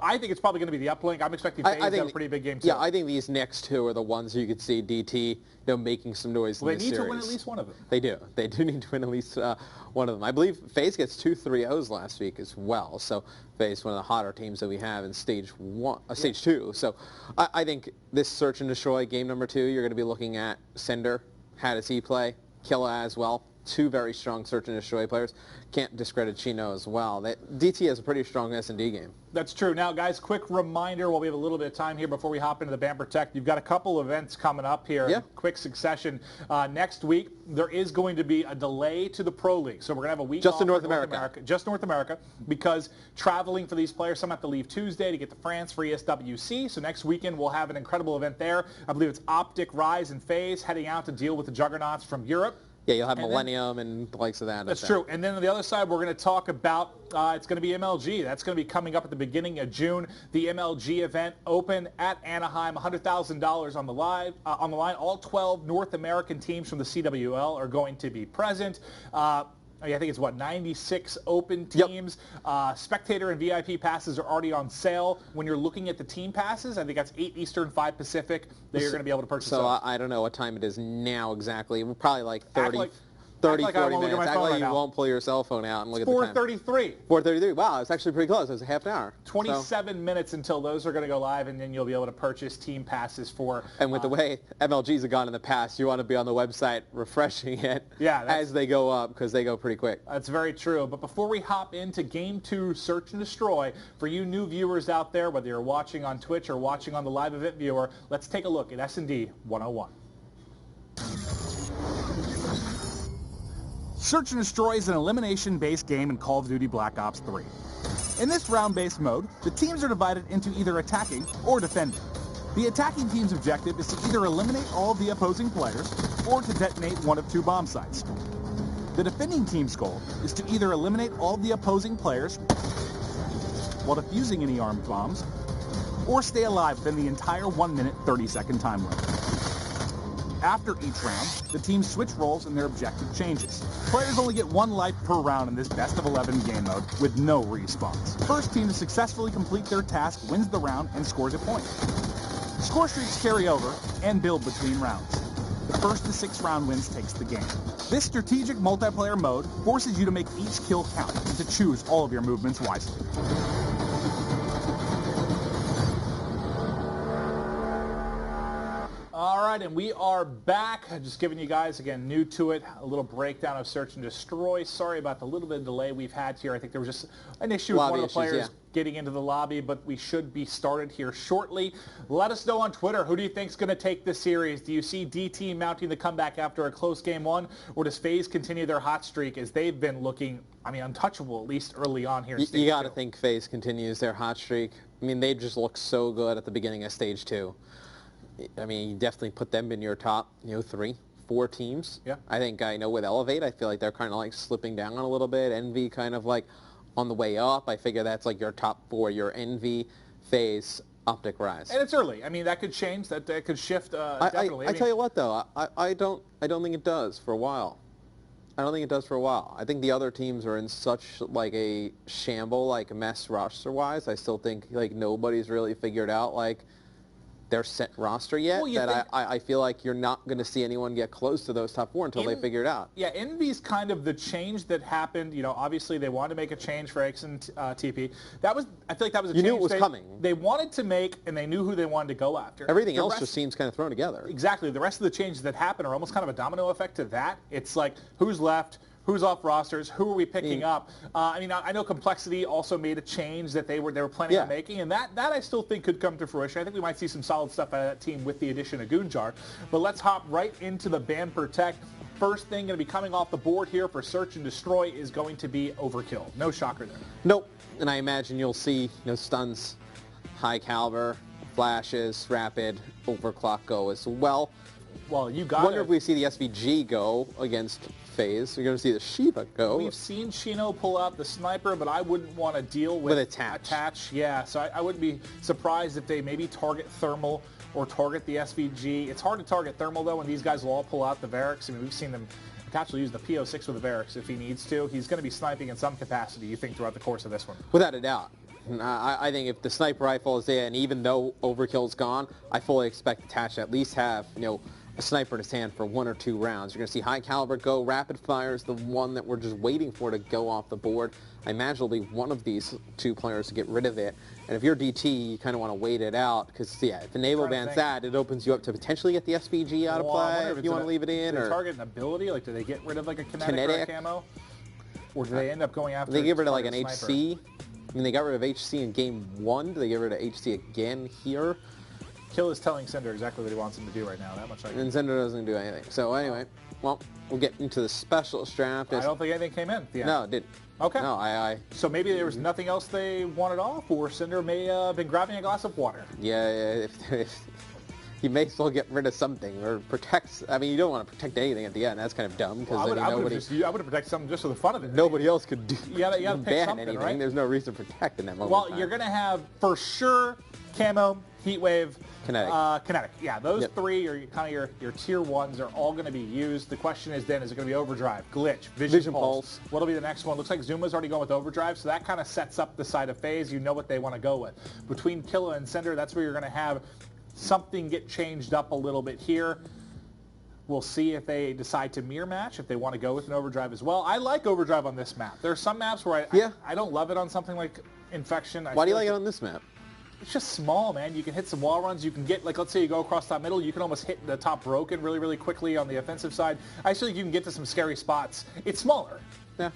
I think it's probably going to be the uplink. I'm expecting FaZe to have a pretty big game too. Yeah, I think these next 2 are the ones you could see DT making some noise in this series. They need to win at least one of them. They do. They do need to win at least one of them. I believe FaZe gets 2 3-0s last week as well. So FaZe, one of the hotter teams that we have in stage 2. So I think this Search and Destroy game number 2, you're going to be looking at Cinder. How does he play? Killa as well. 2 very strong Search and Destroy players. Can't discredit Chino as well. DT has a pretty strong S&D game. That's true. Now, guys, quick reminder while we have a little bit of time here before we hop into the Bam Protect. You've got a couple events coming up here in quick succession. Next week, there is going to be a delay to the Pro League. So we're going to have a week just off in North America. Just North America, because traveling for these players, some have to leave Tuesday to get to France for ESWC. So next weekend, we'll have an incredible event there. I believe it's Optic, Rise, and FaZe heading out to deal with the Juggernauts from Europe. Yeah, you'll have Millennium and the likes of that. That's true. And then on the other side, we're going to talk about, it's going to be MLG. That's going to be coming up at the beginning of June. The MLG event open at Anaheim, $100,000 on the line. All 12 North American teams from the CWL are going to be present. I think it's 96 open teams. Spectator and VIP passes are already on sale. When you're looking at the team passes, I think that's 8 Eastern, 5 Pacific, that you're going to be able to purchase. So I don't know what time it is now exactly. We're probably like 40 minutes. Act like you won't pull your cell phone out and look at the time. 4:33. 4:33. Wow, it's actually pretty close. It was a half an hour. 27 minutes until those are going to go live, and then you'll be able to purchase team passes for. And with the way MLGs have gone in the past, you want to be on the website refreshing it as they go up, because they go pretty quick. That's very true. But before we hop into Game 2 Search and Destroy, for you new viewers out there, whether you're watching on Twitch or watching on the live event viewer, let's take a look at S&D 101. Search and Destroy is an elimination-based game in Call of Duty Black Ops 3. In this round-based mode, the teams are divided into either attacking or defending. The attacking team's objective is to either eliminate all of the opposing players or to detonate one of 2 bomb sites. The defending team's goal is to either eliminate all of the opposing players while defusing any armed bombs, or stay alive within the entire 1 minute 30-second time limit. After each round, the teams switch roles and their objective changes. Players only get 1 life per round in this best of 11 game mode with no respawns. First team to successfully complete their task wins the round and scores a point. Score streaks carry over and build between rounds. The first to 6 round wins takes the game. This strategic multiplayer mode forces you to make each kill count and to choose all of your movements wisely. All side, and we are back. Just giving you guys, again, new to it, a little breakdown of Search and Destroy. Sorry about the little bit of delay we've had here. I think there was just an issue with one of the players getting into the lobby, but we should be started here shortly. Let us know on Twitter, who do you think is going to take this series? Do you see DT mounting the comeback after a close game one, or does FaZe continue their hot streak as they've been looking, I mean, untouchable, at least early on here in Stage 2? You got to think FaZe continues their hot streak. I mean, they just looked so good at the beginning of Stage 2. I mean, you definitely put them in your top, 3, 4 teams. Yeah. I think, with Elevate, I feel like they're kind of like slipping down a little bit. Envy kind of like on the way up. I figure that's like your top 4, your Envy, FaZe, Optic, Rise. And it's early. I mean, that could change. That could shift. Definitely. I tell you what, though, I don't think it does for a while. I don't think it does for a while. I think the other teams are in such like a shamble, like mess roster-wise. I still think like nobody's really figured out like their set roster yet. That I feel like you're not going to see anyone get close to those top 4 until they figure it out. Yeah, Envy's kind of the change that happened. Obviously they wanted to make a change for X and TP. I feel like that was a change. You knew it was coming. They wanted to make, and they knew who they wanted to go after. Everything else just seems kind of thrown together. Exactly. The rest of the changes that happen are almost kind of a domino effect to that. It's like, who's left? Who's off rosters? Who are we picking up? I mean, I know Complexity also made a change that they were planning on making, and that I still think could come to fruition. I think we might see some solid stuff out of that team with the addition of Goonjar. But let's hop right into the Ban Protect. First thing going to be coming off the board here for Search and Destroy is going to be Overkill. No shocker there. Nope. And I imagine you'll see stuns, high caliber, flashes, rapid, overclock go as well. Well, you got. Wonder if we see the SVG go against FaZe. You're going to see the Shiva go. We've seen Chino pull out the sniper, but I wouldn't want to deal with attach. Yeah, so I wouldn't be surprised if they maybe target Thermal or target the SVG. It's hard to target Thermal, though, when these guys will all pull out the Varix. I mean, we've seen them actually use the PO6 with the Varix if he needs to. He's going to be sniping in some capacity, you think, throughout the course of this one? Without a doubt. I think if the sniper rifle is there, and even though Overkill's gone, I fully expect Attach to at least have, a sniper in his hand for 1 or 2 rounds. You're going to see high caliber go. Rapid fire is the one that we're just waiting for to go off the board. I imagine it'll be one of these 2 players to get rid of it. And if you're DT, you kind of want to wait it out because, if Enable bans that, it opens you up to potentially get the SVG out of play if you want to leave it in. Do they target an ability? Like, do they get rid of like a kinetic or a camo? Or do they end up going after? They get rid of like an HC. I mean, they got rid of HC in game 1. Do they get rid of HC again here? Kill is telling Cinder exactly what he wants him to do right now. That much I can. And Cinder doesn't do anything. So anyway, well, we'll get into the specialist draft. I don't think anything came in at the end. No, it didn't. Okay. No, So maybe there was nothing else they wanted off, or Cinder may have been grabbing a glass of water. Yeah, if you may as well get rid of something or protect. I mean, you don't want to protect anything at the end. That's kind of dumb because I would have protected something just for the fun of it. Nobody else could do. You gotta pick something, anything. Right? There's no reason to protect in that moment. Well, you're gonna have for sure camo, Heatwave, Kinetic. Yeah, those 3 are kind of your tier 1s are all going to be used. The question is then, is it going to be Overdrive, Glitch, Vision Pulse? What'll be the next one? Looks like Zuma's already going with Overdrive, so that kind of sets up the side of FaZe. You know what they want to go with. Between Killa and Cinder, that's where you're going to have something get changed up a little bit here. We'll see if they decide to mirror match, if they want to go with an Overdrive as well. I like Overdrive on this map. There are some maps where I don't love it on something like Infection. Why do you like it on this map? It's just small, man. You can hit some wall runs. You can get, like, let's say you go across top middle, you can almost hit the top broken really, really quickly on the offensive side. I feel like you can get to some scary spots. It's smaller. Yeah.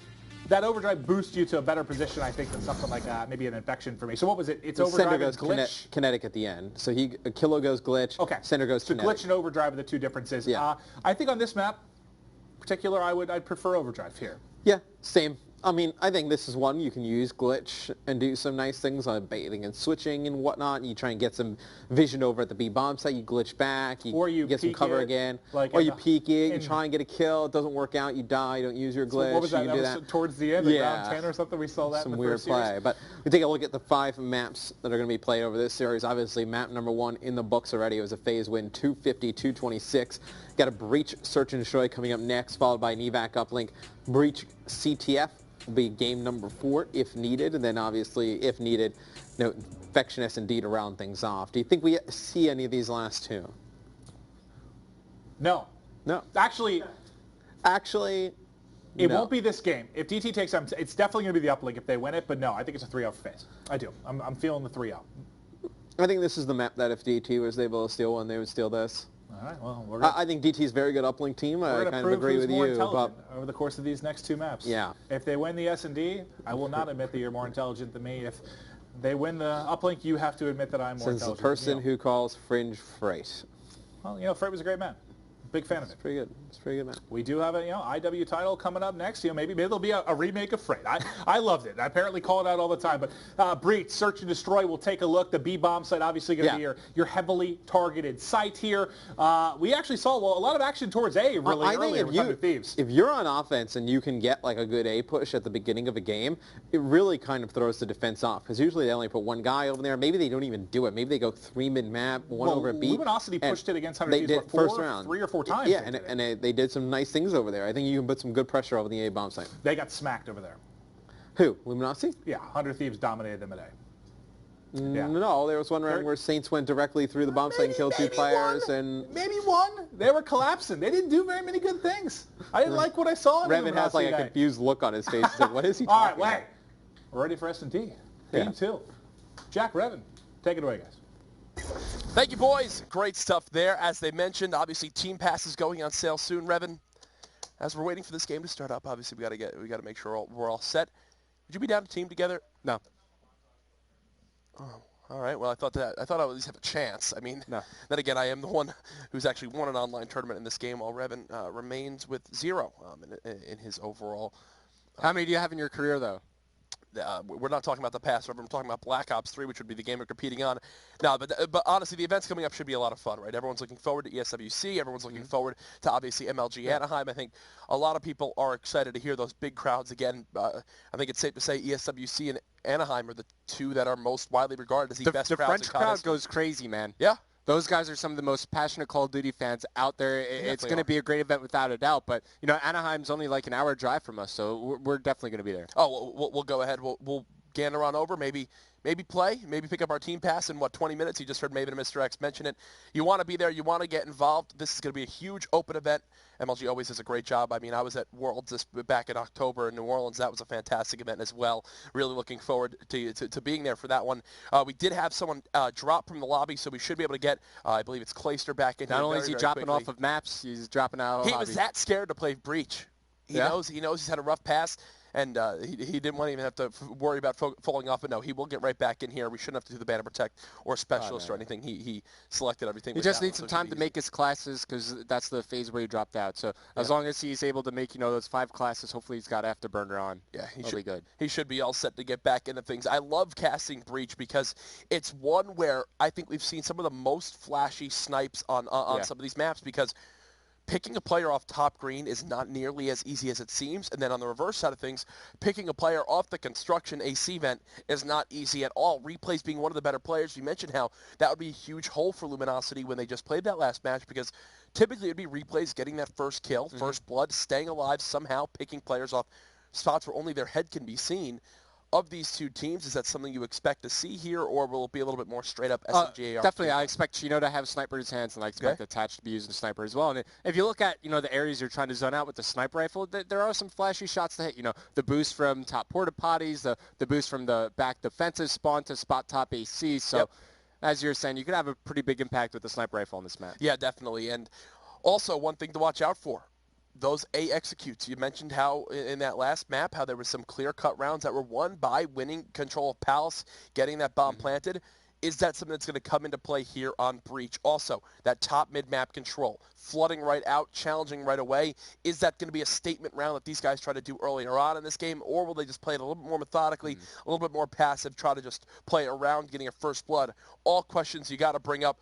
That Overdrive boosts you to a better position, I think, than something like maybe an Infection for me. So what was it? It's Overdrive and Glitch? Kinetic at the end. So Killa goes Glitch, Cinder goes Kinetic. So Glitch and Overdrive are the 2 differences. Yeah. I think on this map, in particular, I'd prefer Overdrive here. Yeah, same. I mean, I think this is one you can use Glitch and do some nice things on baiting and switching and whatnot. You try and get some vision over at the B bomb site. You glitch back. Or you get some cover again. Like or you peek it. You try and get a kill. It doesn't work out. You die. You don't use your glitch. So what was that? You do that was towards the end, like round 10 or something. We saw that. Some in the weird first play. series. But we take a look at the 5 maps that are going to be played over this series. Obviously, map number 1 in the books already. It was a FaZe win, 250-226. Got a Breach Search and Destroy coming up next, followed by an evac uplink. Breach CTF will be game number 4 if needed, and then obviously, if needed, Infection S&D to round things off. Do you think we see any of these last 2? No. Actually, it won't be this game. If DT takes them, it's definitely going to be the uplink if they win it, but no, I think it's a 3-0 for FaZe. I do. I'm feeling the 3-0. I think this is the map that if DT was able to steal one, they would steal this. All right, well, I think DT's a very good uplink team. I kind of agree with you. But over the course of these next 2 maps. Yeah. If they win the S&D, I will not admit that you're more intelligent than me. If they win the uplink, you have to admit that I'm more Since intelligent the person than you. who calls Fringe Freight. Well, Freight was a great man. Big fan of it. It's pretty good. It's pretty good, man. We do have a IW title coming up next. Maybe there'll be a remake of Freight. I loved it. I apparently call it out all the time. But Breach, Search and Destroy, we'll take a look. The B-bomb site obviously going to be your heavily targeted site here. We actually saw a lot of action towards A really early with Thunder Thieves. If you're on offense and you can get like a good A push at the beginning of a game, it really kind of throws the defense off because usually they only put one guy over there. Maybe they don't even do it. Maybe they go 3 mid-map, one over a B. Luminosity pushed it against Thunder Thieves did first round. 3 or 4 times. Yeah, and they did some nice things over there. I think you can put some good pressure over the A bomb site. They got smacked over there. Who? Luminosity? Yeah, Thunder Thieves dominated them at A. Yeah. No, there was one round where Saints went directly through the bomb site and killed 2 players. Maybe one. They were collapsing. They didn't do very many good things. I didn't like what I saw. Revan has like a confused look on his face. He's like, what is he talking about? All right, we're ready for S&D. Game 2. Jack Revan, take it away, guys. Thank you, boys. Great stuff there. As they mentioned, obviously Team Pass is going on sale soon, Revan. As we're waiting for this game to start up, obviously we got to make sure we're all set. Would you be down to team together? No. Oh, all right. Well, I thought I would at least have a chance. I mean, no. Then again, I am the one who's actually won an online tournament in this game, while Revan remains with 0 in his overall. How many do you have in your career, though? We're not talking about the past. We're talking about Black Ops 3, which would be the game we're competing on. No, but honestly, the events coming up should be a lot of fun, right? Everyone's looking forward to ESWC. Everyone's looking forward to, obviously, MLG Anaheim. I think a lot of people are excited to hear those big crowds again. I think it's safe to say ESWC and Anaheim are the 2 that are most widely regarded as the best crowds in COD. The French crowd goes crazy, man. Yeah. Those guys are some of the most passionate Call of Duty fans out there. It's going to be a great event without a doubt. But, Anaheim's only like an hour drive from us, so we're definitely going to be there. Oh, we'll go ahead. We'll gander on over, maybe play, maybe pick up our team pass in, 20 minutes? You just heard Maven and Mr. X mention it. You want to be there. You want to get involved. This is going to be a huge open event. MLG always does a great job. I mean, I was at Worlds back in October in New Orleans. That was a fantastic event as well. Really looking forward to being there for that one. We did have someone drop from the lobby, so we should be able to get, I believe it's Clayster back in. Not only is he dropping off of maps, he's dropping out of He was that scared to play Breach. He knows he's had a rough pass. And he didn't want to even have to worry about falling off. But no, he will get right back in here. We shouldn't have to do the Banner Protect or Specialist or anything. He selected everything. He just needs some time to make his classes because that's the phase where he dropped out. So as long as he's able to make, those 5 classes, hopefully he's got Afterburner on. Yeah, he'll be good. He should be all set to get back into things. I love casting Breach because it's one where I think we've seen some of the most flashy snipes on some of these maps because picking a player off top green is not nearly as easy as it seems. And then on the reverse side of things, picking a player off the construction AC vent is not easy at all. Replays being one of the better players. You mentioned how that would be a huge hole for Luminosity when they just played that last match because typically it would be Replays getting that first kill, first blood, staying alive, somehow picking players off spots where only their head can be seen. Of these 2 teams, is that something you expect to see here, or will it be a little bit more straight-up SMG? Definitely, I expect Chino to have sniper in his hands, and I expect Attach to be using the sniper as well. And if you look at, the areas you're trying to zone out with the sniper rifle, there are some flashy shots to hit. The boost from top porta potties, the boost from the back defensive spawn to spot top AC. So, as you're saying, you could have a pretty big impact with the sniper rifle on this map. Yeah, definitely. And also, one thing to watch out for. Those A executes. You mentioned how in that last map, how there were some clear-cut rounds that were won by winning control of Palace, getting that bomb planted. Is that something that's going to come into play here on Breach? Also, that top mid-map control, flooding right out, challenging right away. Is that going to be a statement round that these guys try to do earlier on in this game, or will they just play it a little bit more methodically, a little bit more passive, try to just play around getting a first blood? All questions you got to bring up.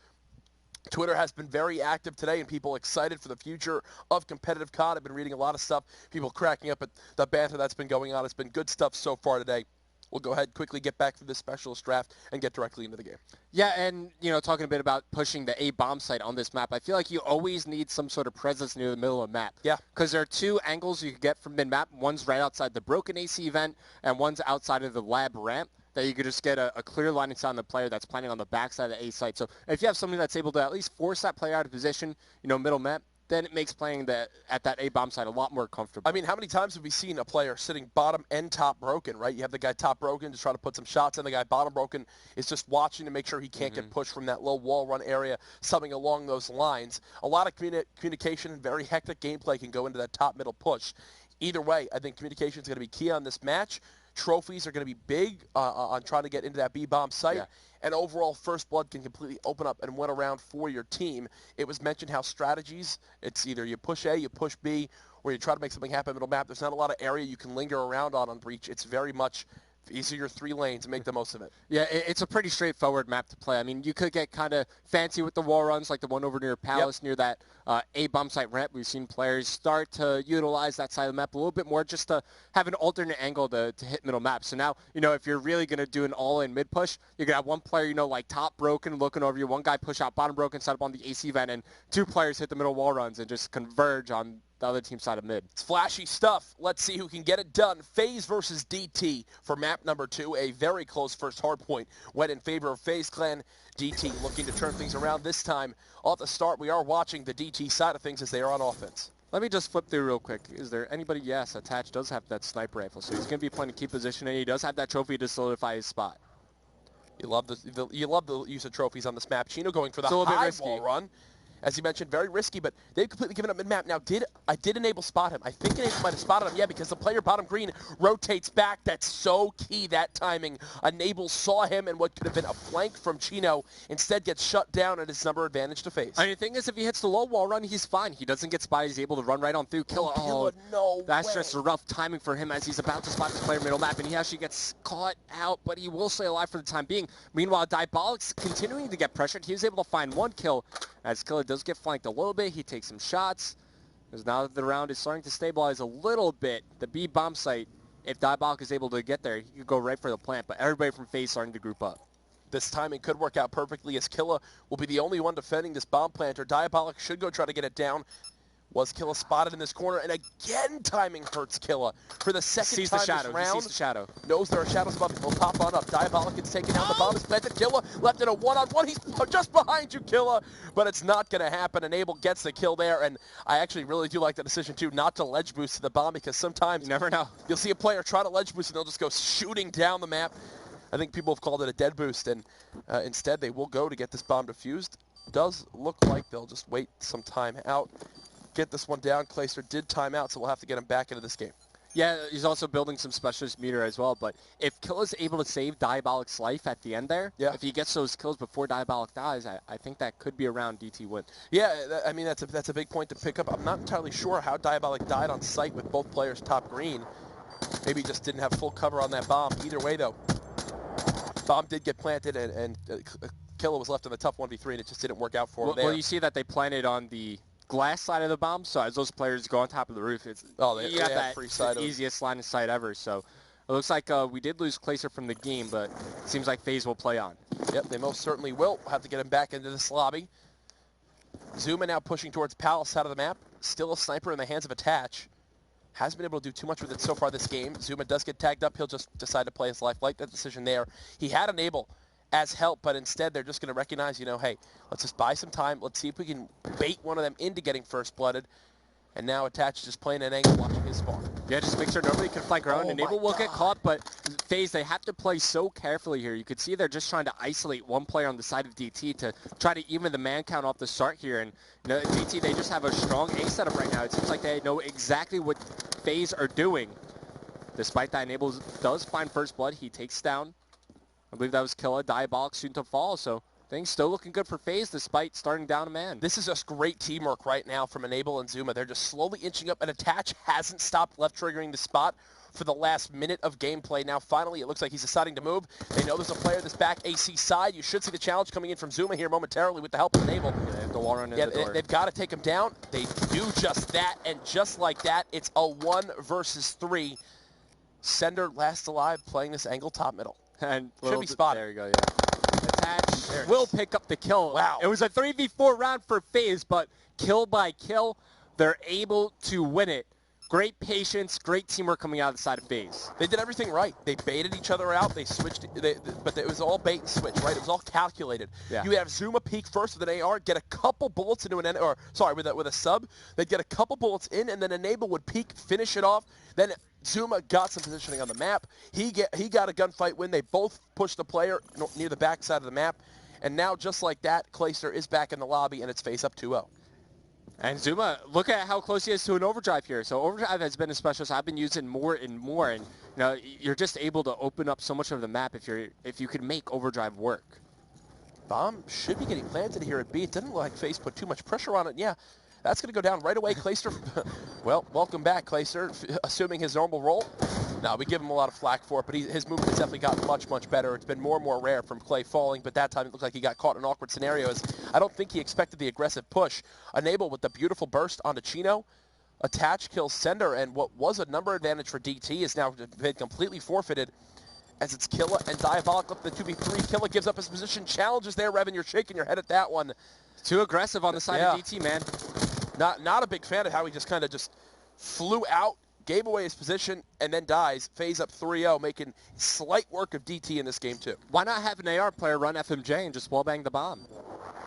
Twitter has been very active today, and people excited for the future of competitive COD. I've been reading a lot of stuff, people cracking up at the banter that's been going on. It's been good stuff so far today. We'll go ahead and quickly get back to this specialist draft and get directly into the game. Yeah, and, talking a bit about pushing the A bomb site on this map, I feel like you always need some sort of presence near the middle of the map. Yeah. Because there are 2 angles you can get from mid-map. One's right outside the broken AC vent, and one's outside of the lab ramp. That you could just get a clear line of sight on the player that's planning on the backside of the A site. So if you have somebody that's able to at least force that player out of position, middle map, then it makes playing at that A bomb site a lot more comfortable. I mean, how many times have we seen a player sitting bottom and top broken, right? You have the guy top broken just trying to put some shots in. The guy bottom broken is just watching to make sure he can't get pushed from that low wall run area, something along those lines. A lot of communication and very hectic gameplay can go into that top middle push. Either way, I think communication is going to be key on this match. Trophies are going to be big on trying to get into that B-bomb site. Yeah. And overall, First Blood can completely open up and win a round for your team. It was mentioned how strategies, it's either you push A, you push B, or you try to make something happen middle map. There's not a lot of area you can linger around on Breach. It's very much these are your 3 lanes. Make the most of it. Yeah, it's a pretty straightforward map to play. I mean, you could get kind of fancy with the wall runs, like the one over near Palace, near that A bomb site ramp. We've seen players start to utilize that side of the map a little bit more just to have an alternate angle to hit middle map. So now, if you're really going to do an all-in mid push, you're going to have one player, like top broken looking over you, one guy push out bottom broken, set up on the AC vent, and 2 players hit the middle wall runs and just converge on the other team's side of mid. It's flashy stuff. Let's see who can get it done. FaZe versus DT for map number 2. A very close first hardpoint went in favor of FaZe Clan. DT looking to turn things around this time. Off the start, we are watching the DT side of things as they are on offense. Let me just flip through real quick. Is there anybody? Yes, Attach does have that sniper rifle, so he's going to be playing key position, and he does have that trophy to solidify his spot. You love the use of trophies on this map. Chino going for the high wall run. As you mentioned, very risky, but they've completely given up mid-map. Now, I did Enable spot him. I think Enable might have spotted him, because the player bottom green rotates back. That's so key, that timing. Enable saw him, and what could have been a flank from Chino instead gets shut down, and it's number advantage to FaZe. And the thing is, if he hits the low wall run, he's fine. He doesn't get spotted. He's able to run right on through. Killa, no that's way. just a rough timing for him as he's about to spot this player middle map, and he actually gets caught out, but he will stay alive for the time being. Meanwhile, Diabolic's continuing to get pressured. He was able to find 1 kill, as Killa does get flanked a little bit. He takes some shots. As now that the round is starting to stabilize a little bit, the B bomb site, if Diabolic is able to get there, he could go right for the plant, but everybody from FaZe starting to group up. This timing could work out perfectly as Killa will be the only one defending this bomb planter. Diabolic should go try to get it down. Was Killa spotted in this corner, and again timing hurts Killa. For the second time this round, he sees the shadow. Knows there are shadows above him. He'll pop on up. Diabolic gets taken down. The bomb is planted. Killa left in a one-on-one. He's just behind you, Killa. But it's not going to happen. Enable gets the kill there, and I actually really do like the decision, too, not to ledge boost to the bomb, because sometimes you never know. You'll see a player try to ledge boost, and they'll just go shooting down the map. I think people have called it a dead boost, and instead they will go to get this bomb defused. Does look like they'll just wait some time out. Get this one down. Clayster did time out, so we'll have to get him back into this game. Yeah, he's also building some specialist meter as well, but if Killa's able to save Diabolic's life at the end there, if he gets those kills before Diabolic dies, I think that could be a round DT win. Yeah, I mean, that's a big point to pick up. I'm not entirely sure how Diabolic died on site with both players top green. Maybe he just didn't have full cover on that bomb. Either way, though, bomb did get planted, and Killa was left in the tough 1v3, and it just didn't work out for him there. Well, you see that they planted on the glass side of the bomb, so as those players go on top of the roof, it's they got that free side the easiest line of sight ever. So it looks like we did lose Clayster from the game, but it seems like FaZe will play on. Yep, they most certainly will. We'll have to get him back into this lobby. Zuma now pushing towards Palace side of the map. Still a sniper in the hands of Attach. Hasn't been able to do too much with it so far this game. Zuma does get tagged up. He'll just decide to play his life. Like that decision there. He had Enable as help, but instead they're just going to recognize, hey, let's just buy some time. Let's see if we can bait one of them into getting first blooded. And now Attach just playing an angle, watching his spawn. Yeah, just make sure nobody can flank around. Enable will get caught, but FaZe, they have to play so carefully here. You could see they're just trying to isolate one player on the side of DT to try to even the man count off the start here. And DT, they just have a strong A setup right now. It seems like they know exactly what FaZe are doing. Despite that, Enable does find first blood. He takes down, I believe that was Killa. Diabolic soon to fall, so things still looking good for FaZe despite starting down a man. This is just great teamwork right now from Enable and Zuma. They're just slowly inching up, and Attach hasn't stopped left triggering the spot for the last minute of gameplay. Now finally it looks like he's deciding to move. They know there's a player this back AC side. You should see the challenge coming in from Zuma here momentarily with the help of Enable. Yeah, they have the wall run in the door. They've got to take him down. They do just that, and just like that, it's a 1 versus 3. Sender last alive playing this angle top middle. And should be spotted. There you go, yeah. Attach will pick up the kill. Wow. It was a 3v4 round for FaZe, but kill by kill, they're able to win it great patience, great teamwork coming out of the side of FaZe. They did everything right. They baited each other out. They switched, but it was all bait and switch, right? It was all calculated. Yeah. You have Zuma peek first with an AR, get a couple bullets into with a sub. They'd get a couple bullets in, and then Enable would peek, finish it off. Then Zuma got some positioning on the map. He got a gunfight win. They both pushed the player near the backside of the map. And now, just like that, Clayster is back in the lobby, and it's face up 2-0. And Zuma, look at how close he is to an overdrive here. So overdrive has been a specialist I've been using more and more, and you're just able to open up so much of the map if you could make overdrive work. Bomb should be getting planted here at B. It doesn't look like FaZe put too much pressure on it. Yeah, that's going to go down right away. Clayster, well, welcome back, Clayster, assuming his normal role. No, we give him a lot of flack for it, but his movement has definitely gotten much, much better. It's been more and more rare from Clay falling, but that time it looked like he got caught in an awkward scenario. I don't think he expected the aggressive push. Enable with the beautiful burst onto Chino. Attach kills Sender, and what was a number advantage for DT is now been completely forfeited as it's Killa and Diabolic up the 2v3. Killa gives up his position, challenges there. Revan, you're shaking your head at that one. Too aggressive on the side of DT, man. Not a big fan of how he just kind of just flew out, gave away his position, and then dies. FaZe up 3-0, making slight work of DT in this game, too. Why not have an AR player run FMJ and just wallbang the bomb?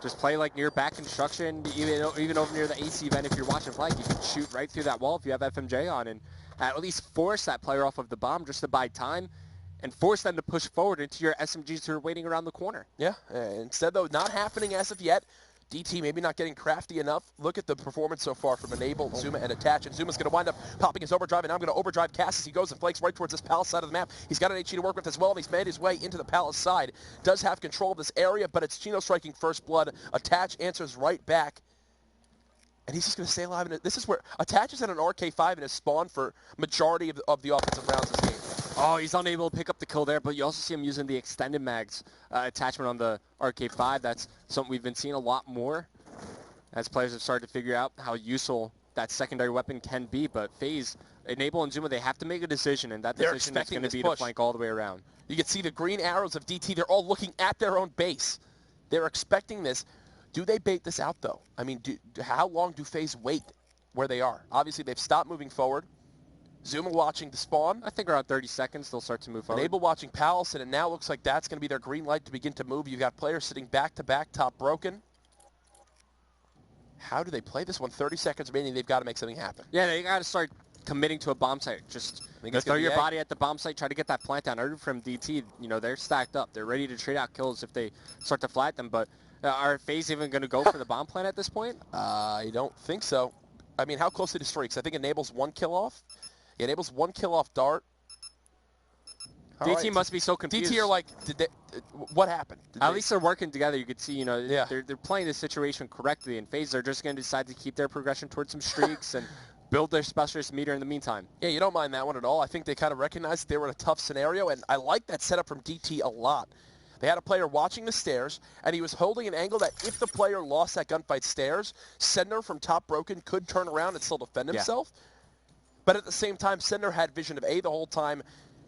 Just play like near back construction, even over near the AC vent. If you're watching flank, you can shoot right through that wall if you have FMJ on, and at least force that player off of the bomb just to buy time and force them to push forward into your SMGs who are waiting around the corner. Yeah, instead, though, not happening as of yet. DT maybe not getting crafty enough. Look at the performance so far from Enable, Zuma, and Attach. And Zuma's going to wind up popping his overdrive, and now I'm going to overdrive Cass as he goes and flakes right towards this Palace side of the map. He's got an HE to work with as well, and he's made his way into the Palace side. Does have control of this area, but it's Chino striking first blood. Attach answers right back. And he's just going to stay alive. And this is where Attach is at an RK5 in his spawn for majority of the offensive rounds this game. Oh, he's unable to pick up the kill there, but you also see him using the extended mags attachment on the RK5. That's something we've been seeing a lot more as players have started to figure out how useful that secondary weapon can be. But FaZe, Enable, and Zuma, they have to make a decision, and that decision is going to be to flank all the way around. You can see the green arrows of DT. They're all looking at their own base. They're expecting this. Do they bait this out, though? I mean, how long do FaZe wait where they are? Obviously, they've stopped moving forward. Zuma watching the spawn. I think around 30 seconds they'll start to move forward. Enable watching Palace, and it now looks like that's going to be their green light to begin to move. You've got players sitting back-to-back, top broken. How do they play this one? 30 seconds remaining. They've got to make something happen. Yeah, they got to start committing to a bomb site. Just throw your body at the bomb site, try to get that plant down. I heard from DT, they're stacked up. They're ready to trade out kills if they start to flat them. But are FaZe even going to go for the bomb plant at this point? I don't think so. I mean, how close to the streaks? I think Enable's 1 kill off. He enables 1 kill off Dart. DT must be so confused. DT are like, what happened? At least they're working together. You could see, they're playing the situation correctly. And FaZe are just going to decide to keep their progression towards some streaks and build their specialist meter in the meantime. Yeah, you don't mind that one at all. I think they kind of recognized they were in a tough scenario, and I like that setup from DT a lot. They had a player watching the stairs, and he was holding an angle that if the player lost that gunfight stairs, Sender from top broken could turn around and still defend himself. Yeah. But at the same time, Sender had vision of A the whole time,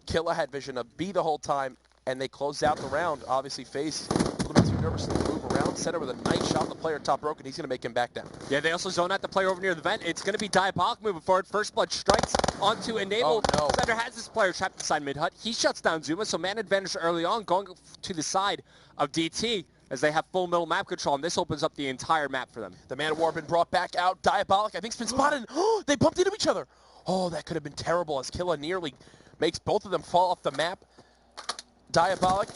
Killa had vision of B the whole time, and they closed out the round. Obviously, FaZe a little bit too nervous to move around. Sender with a nice shot on the player top broken. He's going to make him back down. Yeah, they also zone out the player over near the vent. It's going to be Diabolic moving forward. First blood strikes onto Enable. Oh, no. Sender has this player trapped inside mid-hut. He shuts down Zuma, so man advantage early on, going to the side of DT as they have full middle map control, and this opens up the entire map for them. The man of war been brought back out. Diabolic, I think, has been spotted. Oh, they bumped into each other. Oh, that could have been terrible as Killa nearly makes both of them fall off the map. Diabolic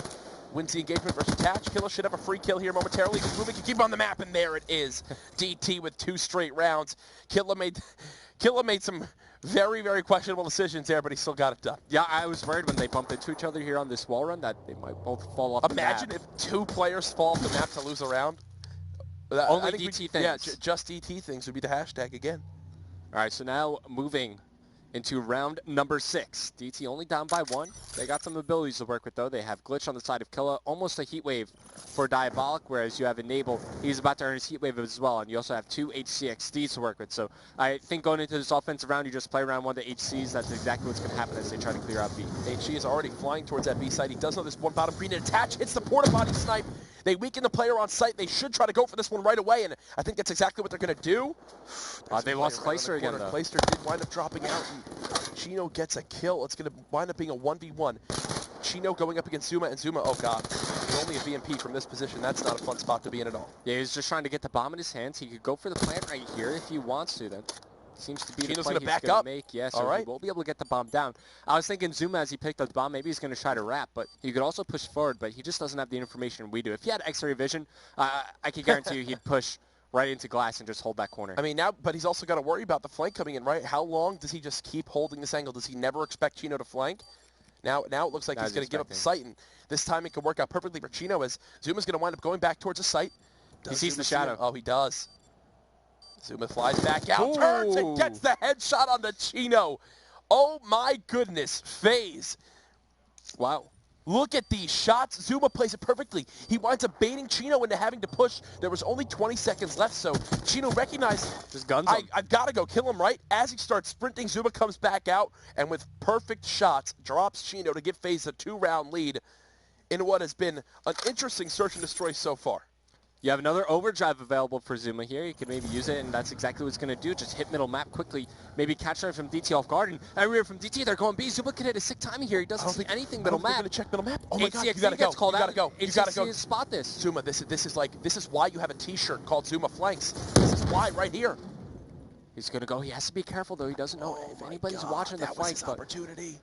wins the engagement versus Attach. Killa should have a free kill here momentarily. Moving can keep him on the map, and there it is. DT with 2 straight rounds. Killa made some very, very questionable decisions there, but he still got it done. Yeah, I was worried when they bumped into each other here on this wall run that they might both fall off the map. Imagine if 2 players fall off the map to lose a round. Only DT things. Yeah, just DT things would be the hashtag again. All right, so now moving into round number 6. DT only down by 1. They got some abilities to work with, though. They have Glitch on the side of Killa, almost a heat wave for Diabolic, whereas you have Enable. He's about to earn his heat wave as well, and you also have 2 HCXDs to work with. So I think going into this offensive round, you just play around 1 of the HCs. That's exactly what's going to happen as they try to clear out B. HC is already flying towards that B side. He does know this one bottom green, and Attach hits the porta potty snipe. They weaken the player on site. They should try to go for this one right away, and I think that's exactly what they're going to do. They lost Clayster again, though. Clayster did wind up dropping out, and Chino gets a kill. It's going to wind up being a 1v1. Chino going up against Zuma, and Zuma, oh god, only a VMP from this position. That's not a fun spot to be in at all. Yeah, he's just trying to get the bomb in his hands. He could go for the plant right here if he wants to. That seems to be Chino's the play gonna back he's going up. to make. Yeah, so all right. he won't be able to get the bomb down. I was thinking Zuma, as he picked up the bomb, maybe he's going to try to wrap, but he could also push forward, but he just doesn't have the information we do. If he had X-ray vision, I can guarantee you he'd push right into glass and just hold that corner. I mean, now, but he's also got to worry about the flank coming in, right? How long does he just keep holding this angle? Does he never expect Chino to flank? Now it looks like he's going to give up the site, and this time it could work out perfectly for Chino, as Zuma's going to wind up going back towards the site. He sees the shadow. Oh, he does. Zuma flies back out, turns, and gets the headshot on the Chino. Oh my goodness, FaZe. Wow. Look at these shots. Zuma plays it perfectly. He winds up baiting Chino into having to push. There was only 20 seconds left, so Chino recognized, just guns I've got to go kill him, right? As he starts sprinting, Zuma comes back out, and with perfect shots, drops Chino to give FaZe a 2-round lead in what has been an interesting search and destroy so far. You have another overdrive available for Zuma here. You can maybe use it, and that's exactly what it's going to do. Just hit middle map quickly. Maybe catch them from DT off guard. And everywhere from DT, they're going B. Zuma can hit a sick timing here. He doesn't see anything middle map. Going to check middle map. Oh my God! You got to go. Called you got to go. You got to go. Spot this. Zuma, this is why you have a T-shirt called Zuma Flanks. This is why right here. He's going to go. He has to be careful though. He doesn't know if anybody's watching the flank. But opportunity.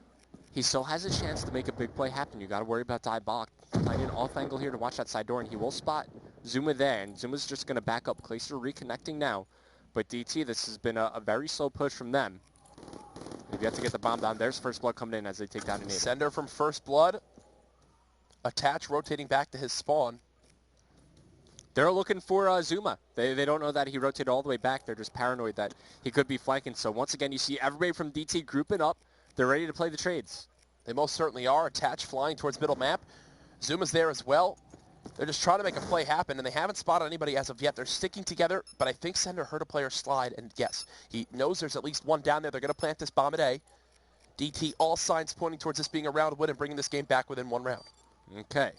He still has a chance to make a big play happen. You got to worry about Diabolic playing an off angle here to watch that side door, and he will spot Zuma there, and Zuma's just going to back up. Clayster reconnecting now, but DT, this has been a very slow push from them. If you have to get the bomb down, there's First Blood coming in as they take down Enable. Sender from First Blood. Attach rotating back to his spawn. They're looking for Zuma. They don't know that he rotated all the way back. They're just paranoid that he could be flanking. So once again, you see everybody from DT grouping up. They're ready to play the trades. They most certainly are. Attach flying towards middle map. Zuma's there as well. They're just trying to make a play happen, and they haven't spotted anybody as of yet. They're sticking together, but I think Sender heard a player slide, and yes, he knows there's at least one down there. They're going to plant this bomb at A. DT, all signs pointing towards this being a round win and bringing this game back within 1 round. Okay.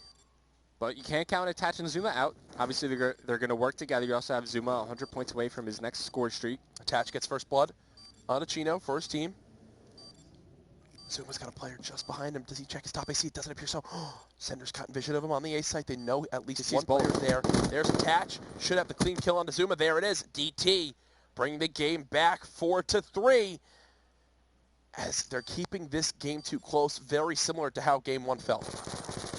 But you can't count Attach and Zuma out. Obviously, they're going to work together. You also have Zuma 100 points away from his next score streak. Attach gets First Blood on Chino for his team. Zuma's got a player just behind him. Does he check his top AC? It doesn't appear so. Sender's caught in vision of him on the A site. They know at least one player there. There's Attach. Should have the clean kill onto Zuma. There it is. DT bringing the game back 4-3 as they're keeping this game too close, very similar to how game 1 felt.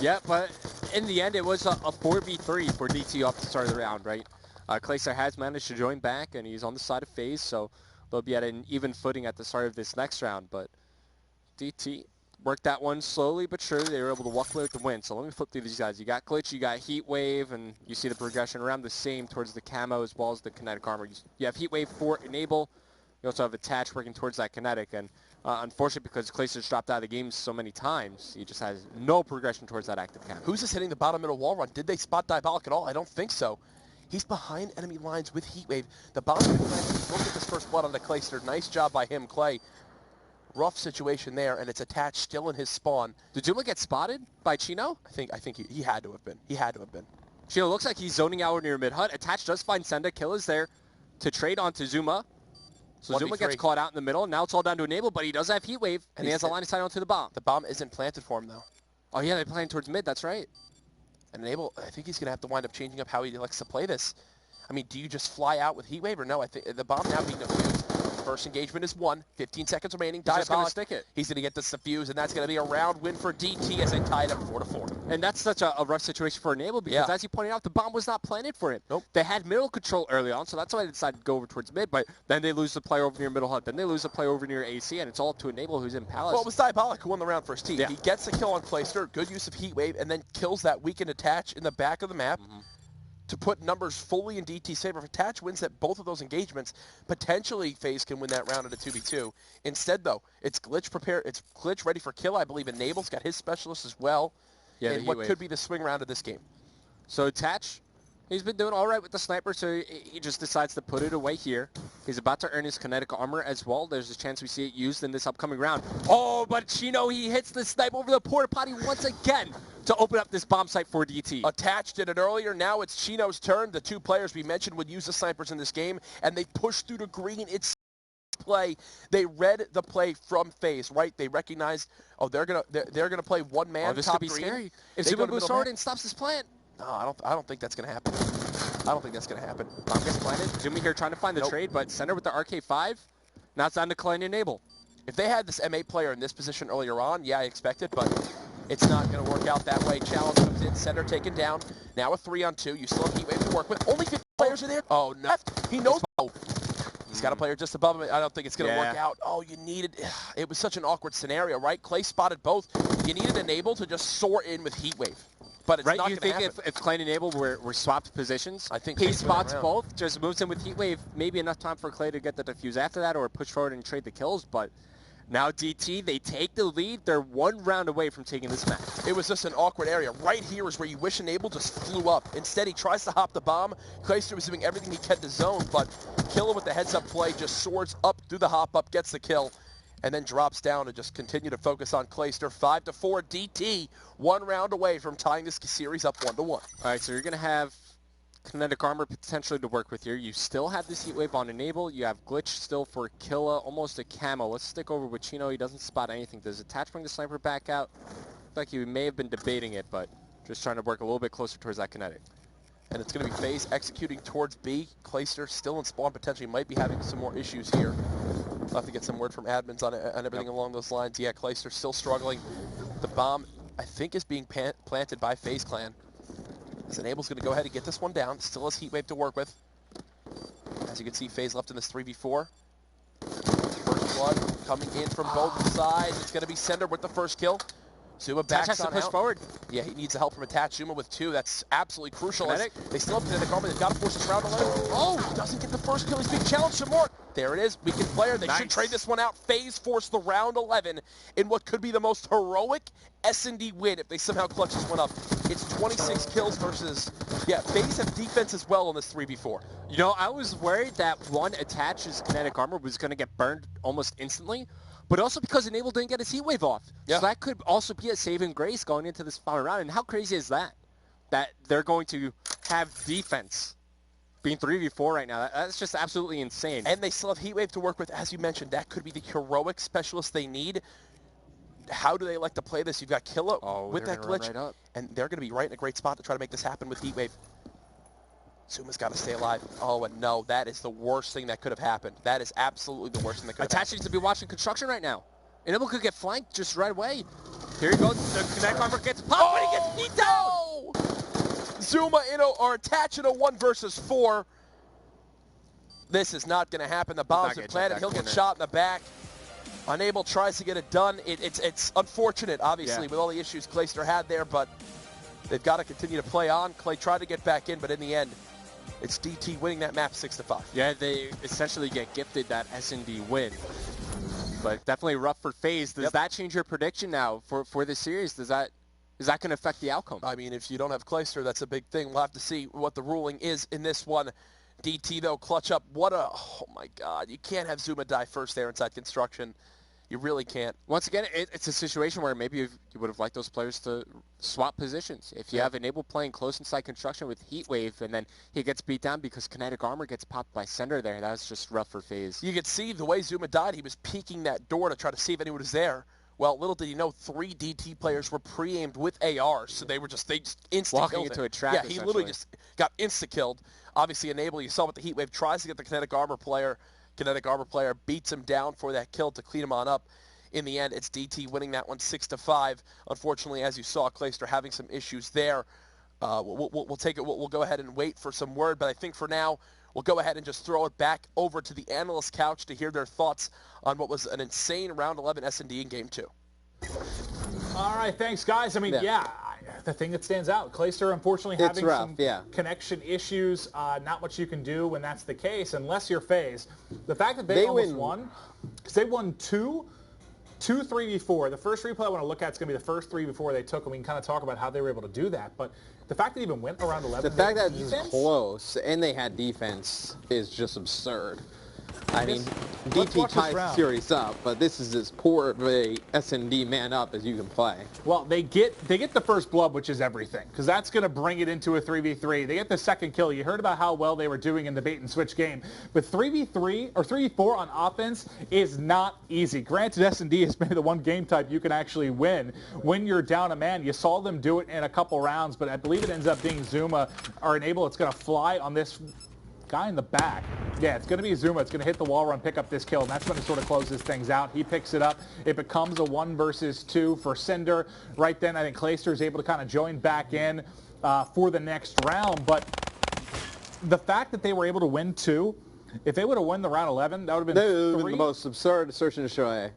Yeah, but in the end, it was a 4v3 for DT off the start of the round, right? Clayster has managed to join back, and he's on the side of FaZe, so they'll be at an even footing at the start of this next round, but DT worked that one slowly but surely. They were able to walk away with the win. So let me flip through these guys. You got Glitch, you got Heat Wave, and you see the progression around the same towards the camo as well as the kinetic armor. You have Heat Wave for Enable. You also have Attach working towards that kinetic. And unfortunately, because Clayster's dropped out of the game so many times, he just has no progression towards that active camo. Who's just hitting the bottom middle wall run? Did they spot Diabolic at all? I don't think so. He's behind enemy lines with Heat Wave. The bottom middle line, look at this First Blood onto Clayster. Nice job by him, Clay. Rough situation there, and it's Attached still in his spawn. Did Zuma get spotted by Chino? I think he had to have been. He had to have been. Chino looks like he's zoning out near mid-hut. Attached does find Senda. Kill is there to trade onto Zuma. So Zuma gets caught out in the middle. Now it's all down to Enable, but he does have Heat Wave, and he has a line of sight onto the bomb. The bomb isn't planted for him, though. Oh, yeah, they're playing towards mid. That's right. And Enable, I think he's going to have to wind up changing up how he likes to play this. I mean, do you just fly out with Heat Wave or no? I think the bomb now being defused. First engagement is 1. 15 seconds remaining. He's just going to stick it. He's going to get this defused, and that's going to be a round win for DT as they tie it up 4-4. And that's such a rough situation for Enable because, as you pointed out, the bomb was not planted for him. Nope. They had middle control early on, so that's why they decided to go over towards mid, but then they lose the player over near middle hut. Then they lose the player over near AC, and it's all up to Enable, who's in Palace. Well, it was Diabolic who won the round for his team. Yeah. He gets the kill on Clayster, good use of Heat Wave, and then kills that weakened Attach in the back of the map. To put numbers fully in DT's favor. If Attach wins at both of those engagements, potentially FaZe can win that round at a 2v2. Instead, though, it's Glitch prepared. It's Glitch ready for kill. I believe Enable's got his specialist as well. Yeah, in what could be the swing round of this game. So Attach He's been doing all right with the sniper, so he just decides to put it away here. He's about to earn his kinetic armor as well. There's a chance we see it used in this upcoming round. Oh, but Chino, he hits the snipe over the porta potty once again to open up this bomb site for DT. Attached did it earlier. Now it's Chino's turn. The two players we mentioned would use the snipers in this game, and they pushed through to green. It's play. They read the play from FaZe, right? They recognized, oh, they're gonna play one man. Oh, this top could be green. scary. If They Zuma go to moves middle forward man. and stops his plant. No, I don't think that's gonna happen. I don't think that's gonna happen. Bomb gets planted. Zuma here trying to find the trade, but center with the RK5. Now it's on to Klein Enable. If they had this M8 player in this position earlier on, yeah, I expect it, but it's not going to work out that way. Challenge comes in, center taken down. Now a 3-on-2. You still have Heatwave to work with. Only 50 players are there. Oh, no. He knows. Oh. He's got a player just above him. I don't think it's going to work out. Oh, you needed... It was such an awkward scenario, right? Clay spotted both. You needed Enable to just soar in with Heatwave. But it's not going to happen. You think if Klein and Enable were swapped positions, I think he spots both, just moves in with Heatwave, maybe enough time for Clay to get the defuse after that or push forward and trade the kills, but now DT, they take the lead. They're one round away from taking this match. It was just an awkward area. Right here is where you wish Enable just flew up. Instead, he tries to hop the bomb. Clayster was doing everything he can to zone, but Killer with the heads-up play just soars up through the hop-up, gets the kill, and then drops down to just continue to focus on Clayster. 5-4 DT, one round away from tying this series up 1-1. All right, so you're going to have kinetic armor potentially to work with here. You still have this Heatwave on Enable. You have Glitch still for Killa, almost a camo. Let's stick over with Chino. He doesn't spot anything. Does Attach bring the sniper back out? I feel like he may have been debating it, but just trying to work a little bit closer towards that kinetic. And it's going to be FaZe executing towards B. Clayster still in spawn, potentially might be having some more issues here. I'll have to get some word from admins on everything along those lines. Yeah, Clayster still struggling. The bomb, I think, is being planted by FaZe Clan. As Enable's going to go ahead and get this one down. Still has Heatwave to work with. As you can see, FaZe left in this 3v4. First blood coming in from both sides. It's going to be Sender with the first kill. Zuma backs on push out. forward. Yeah, he needs the help from Attach. Zuma with 2. That's absolutely crucial. They still have kinetic armor. They've got to force this round 11. Oh, he doesn't get the first kill. He's being challenged some more. There it is. Weakened player. They should trade this one out. FaZe forced the round 11 in what could be the most heroic S&D win if they somehow clutch this one up. It's 26 kills versus... Yeah, FaZe have defense as well on this 3v4. You know, I was worried that one Attach's kinetic armor was going to get burned almost instantly, but also because Enable didn't get his Heatwave off. Yeah. So that could also be a saving grace going into this final round. And how crazy is that? That they're going to have defense being 3v4 right now. That's just absolutely insane. And they still have Heatwave to work with. As you mentioned, that could be the heroic specialist they need. How do they like to play this? You've got Killa with that glitch. Right, and they're going to be right in a great spot to try to make this happen with Heatwave. Zuma's got to stay alive. Oh, and no, that is the worst thing that could have happened. That is absolutely the worst thing that could have happened. Attach needs to be watching construction right now. Enable could get flanked just right away. Here he goes. The kinetic armor gets popped, but he gets beat down. Zuma or Attach in a 1 versus 4. This is not going to happen. The bomb's been planted. He'll get shot in the back. Enable tries to get it done. It's unfortunate, obviously, with all the issues Clayster had there, but they've got to continue to play on. Clay tried to get back in, but in the end, it's DT winning that map 6-5. Yeah, they essentially get gifted that S&D win. But definitely rough for FaZe. Does that change your prediction now for this series? Is that going to affect the outcome? I mean, if you don't have Clayster, that's a big thing. We'll have to see what the ruling is in this one. DT, though, clutch up. Oh, my God. You can't have Zuma die first there inside construction. You really can't. Once again, it's a situation where maybe you would have liked those players to swap positions. If you have Enable playing close inside construction with Heatwave, and then he gets beat down because kinetic armor gets popped by Sender there, that was just rough for FaZe. You could see the way Zuma died, he was peeking that door to try to see if anyone was there. Well, little did he know 3 DT players were pre-aimed with ARs, so they just insta-killed walking into a trap. Yeah, he literally just got insta-killed. Obviously, Enable, you saw with the Heatwave, tries to get the kinetic armor player. Kinetic armor player beats him down for that kill to clean him on up. In the end, it's DT winning that one 6-5. Unfortunately, as you saw, Clayster having some issues there. We'll take it. We'll go ahead and wait for some word, but I think for now, we'll go ahead and just throw it back over to the analyst couch to hear their thoughts on what was an insane round 11 S&D in Game 2. All right, thanks, guys. I mean, the thing that stands out, Clayster unfortunately having some connection issues. Not much you can do when that's the case, unless you're FaZe. The fact that they almost won, because they won 2 2 3v4. The first replay I want to look at is going to be the first 3v4 they took, and we can kind of talk about how they were able to do that. But the fact that it even went around 11, the fact that it's close and they had defense is just absurd. I mean, DT ties the series up, but this is as poor of a S&D man up as you can play. Well, they get the first blood, which is everything, because that's going to bring it into a 3v3. They get the second kill. You heard about how well they were doing in the bait and switch game, but 3v3 or 3v4 on offense is not easy. Granted, S&D is maybe the one game type you can actually win when you're down a man. You saw them do it in a couple rounds, but I believe it ends up being Zuma or Enable. It's going to fly on this guy in the back. Yeah, it's going to be Zuma. It's going to hit the wall run, pick up this kill, and that's when it sort of closes things out. He picks it up. It becomes a 1 versus 2 for Cinder. Right then, I think Clayster is able to kind of join back in for the next round. But the fact that they were able to win 2, if they would have won the round 11, that would have been 3. The most absurd assertion to show.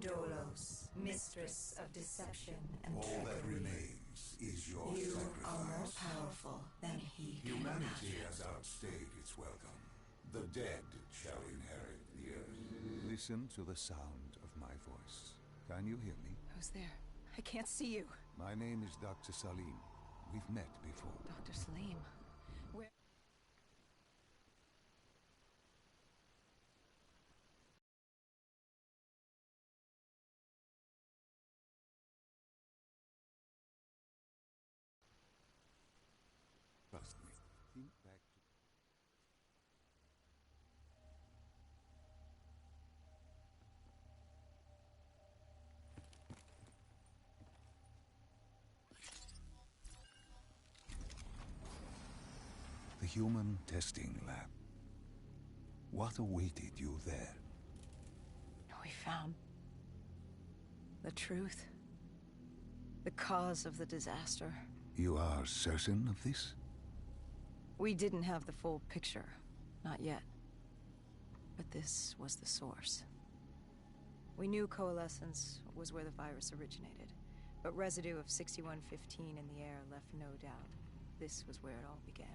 Dolos, mistress of deception and All that remains is your you sacrifice. are more powerful than he can Humanity imagine. has outstayed its welcome. The dead shall inherit the earth. Listen to the sound of my voice. Can you hear me? Who's there? I can't see you. My name is Dr. Salim. We've met before. Dr. Salim. Where? Trust me. Think back to... The human testing lab. What awaited you there? We found the truth. The cause of the disaster. You are certain of this? We didn't have the full picture. Not yet. But this was the source. We knew coalescence was where the virus originated, but residue of 6115 in the air left no doubt. This was where it all began.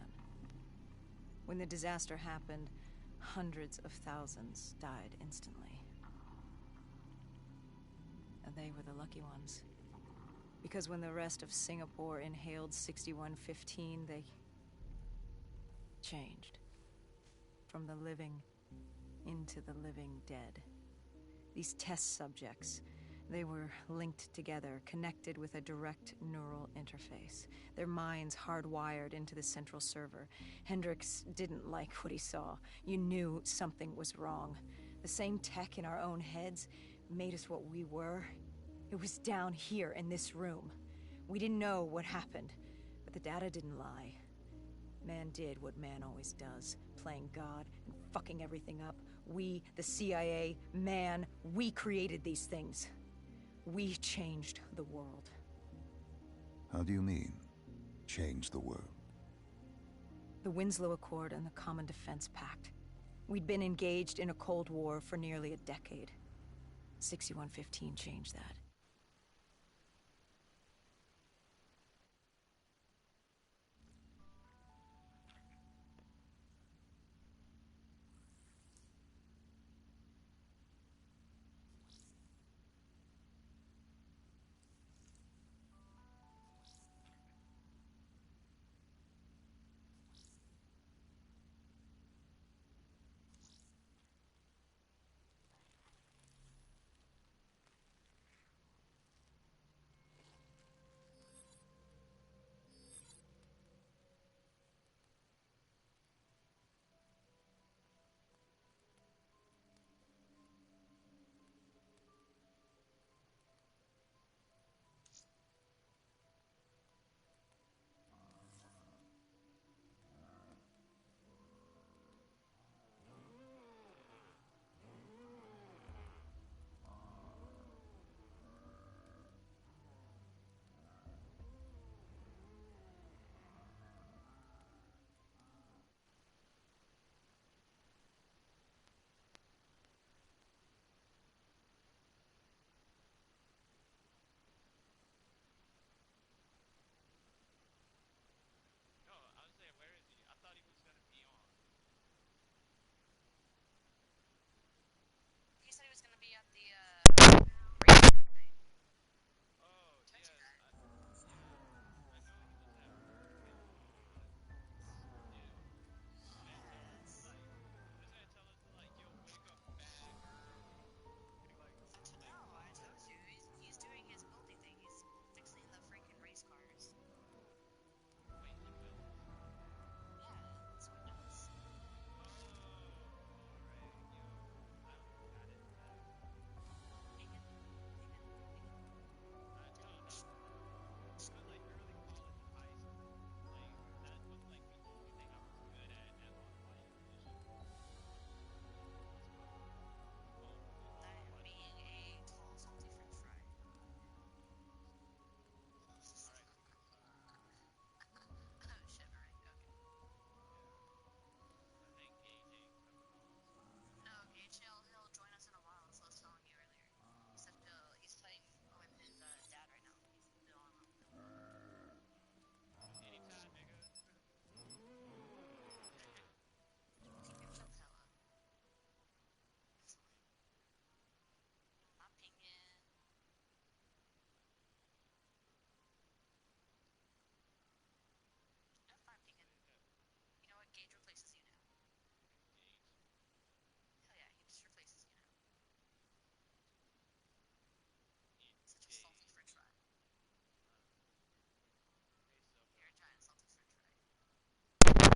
When the disaster happened, hundreds of thousands died instantly. And they were the lucky ones. Because when the rest of Singapore inhaled 6115, they changed. From the living into the living dead. These test subjects, they were linked together, connected with a direct neural interface. Their minds hardwired into the central server. Hendricks didn't like what he saw. You knew something was wrong. The same tech in our own heads made us what we were. It was down here in this room. We didn't know what happened, but the data didn't lie. Man did what man always does, playing God and fucking everything up. We, the CIA, man, we created these things. We changed the world. How do you mean, change the world? The Winslow Accord and the Common Defense Pact. We'd been engaged in a Cold War for nearly a decade. 6115 changed that.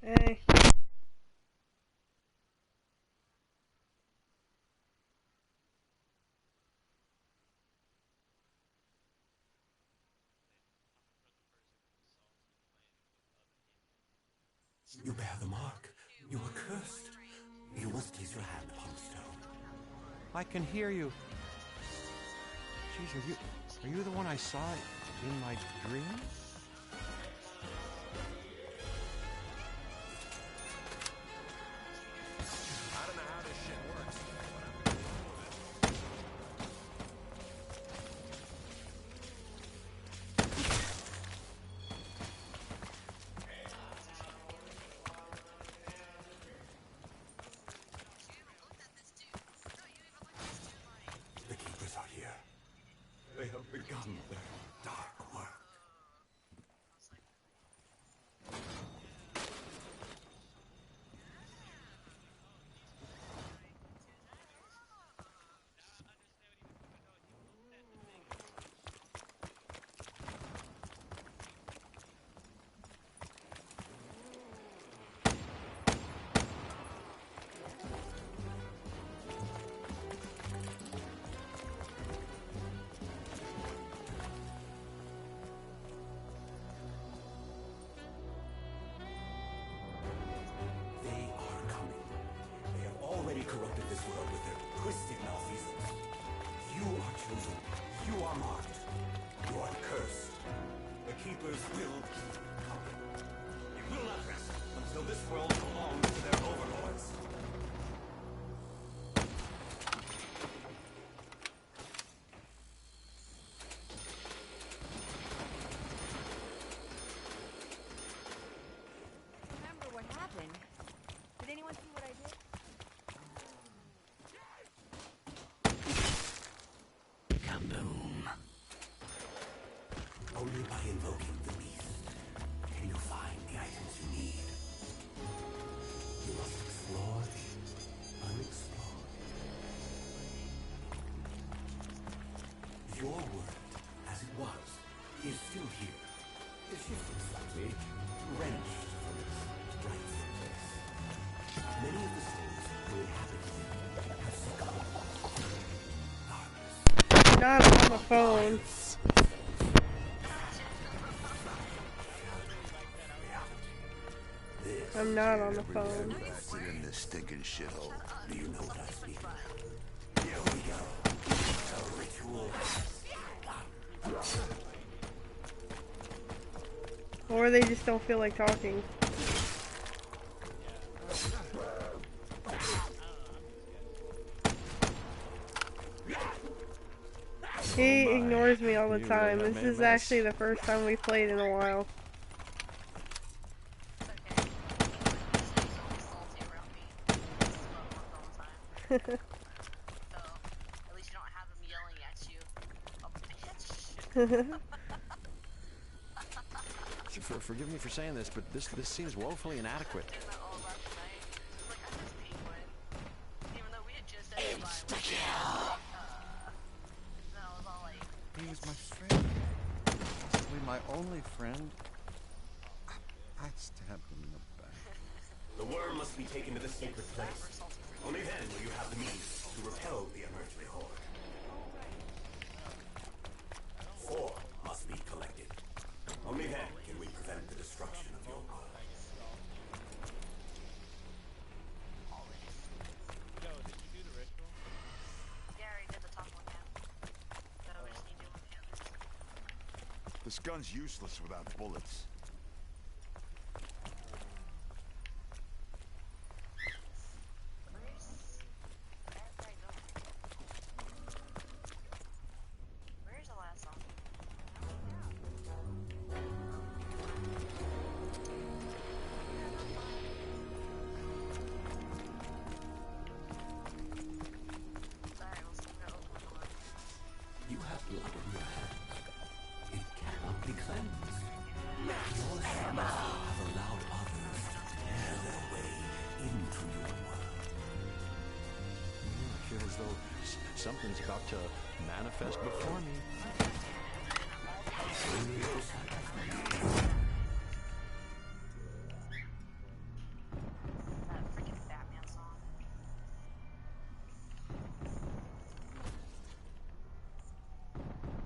Hey. You bear the mark. You were cursed. You must place your hand upon the stone. I can hear you. Jeez, are you the one I saw in my dream? I don't know how this shit works. The keepers are here. They have begun their dark work. Your world, as it was, is still here. It's shifted slightly, wrenched from its rightful place. Many of the souls who inhabit it have succumbed. Not on the phone. I'm not on the phone. In this stinking shithole. Do you know what I speak of? Here we go. A ritual. Or they just don't feel like talking. He ignores me all the time. This is actually the first time we played in a while. So, at least you don't have him yelling at you. Oh, bitch! Forgive me for saying this, but this seems woefully inadequate. He was my friend. Possibly my only friend. I stabbed him in the back. The worm must be taken to the sacred place. Only then will you have the means to repel the emerging horde. 4 must be collected. Only then can we prevent the destruction of your world. Yo, did you do the ritual? Yeah, I already did the top one now. So we just need to do one of the others. This gun's useless without bullets. Where's the last song? Sorry, we'll see the open door. You have blood in your hands. It cannot be cleansed. Your sins have allowed others to tear their way into your world. I feel as though something's about to manifest before me. That freaking Batman song.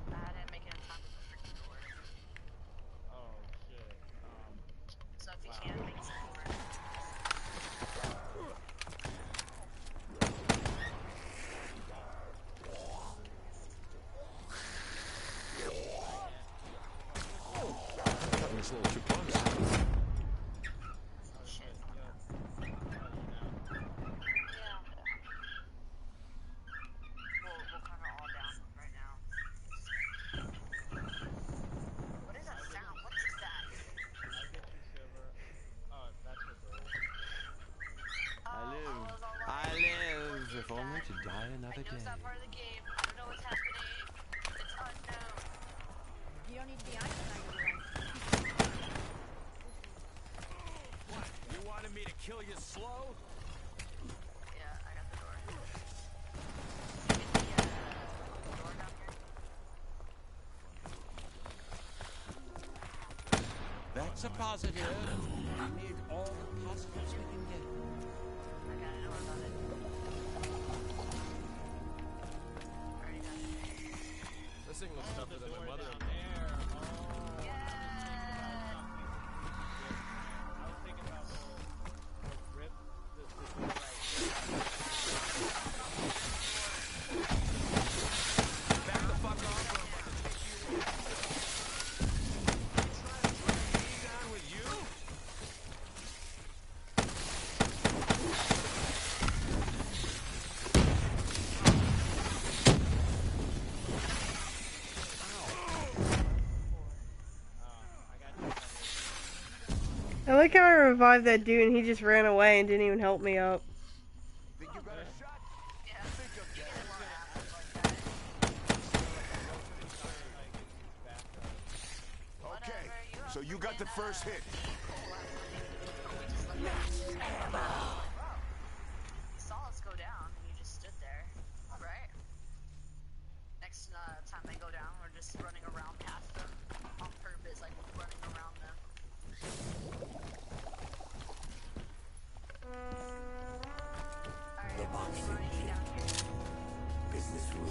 I didn't make it in time with the freaking door. Oh shit. So if you can't make it over. Cutting this a little too close. We'll cover all down right now. What is that sound? What is that? I live, if only to die another day. It's not part of the game. I don't know what's happening. It's unknown. You don't need to be on What? You wanted me to kill you slow? Yeah, I got the door. Door down here. That's a positive. We need all the positives we can get. I got it. Don't worry about it. Already got it. This thing looks tougher than my mother. I like how I revived that dude and he just ran away and didn't even help me up. Okay, so you got the first hit. Saw us go down and you just stood there, right? Next time they go down. collapsing ship. Business room.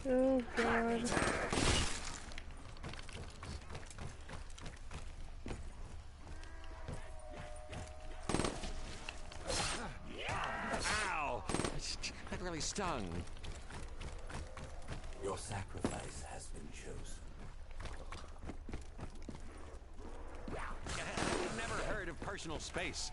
Oh god. Ow! That really stung. Your sacrifice has been chosen. I've never heard of personal space.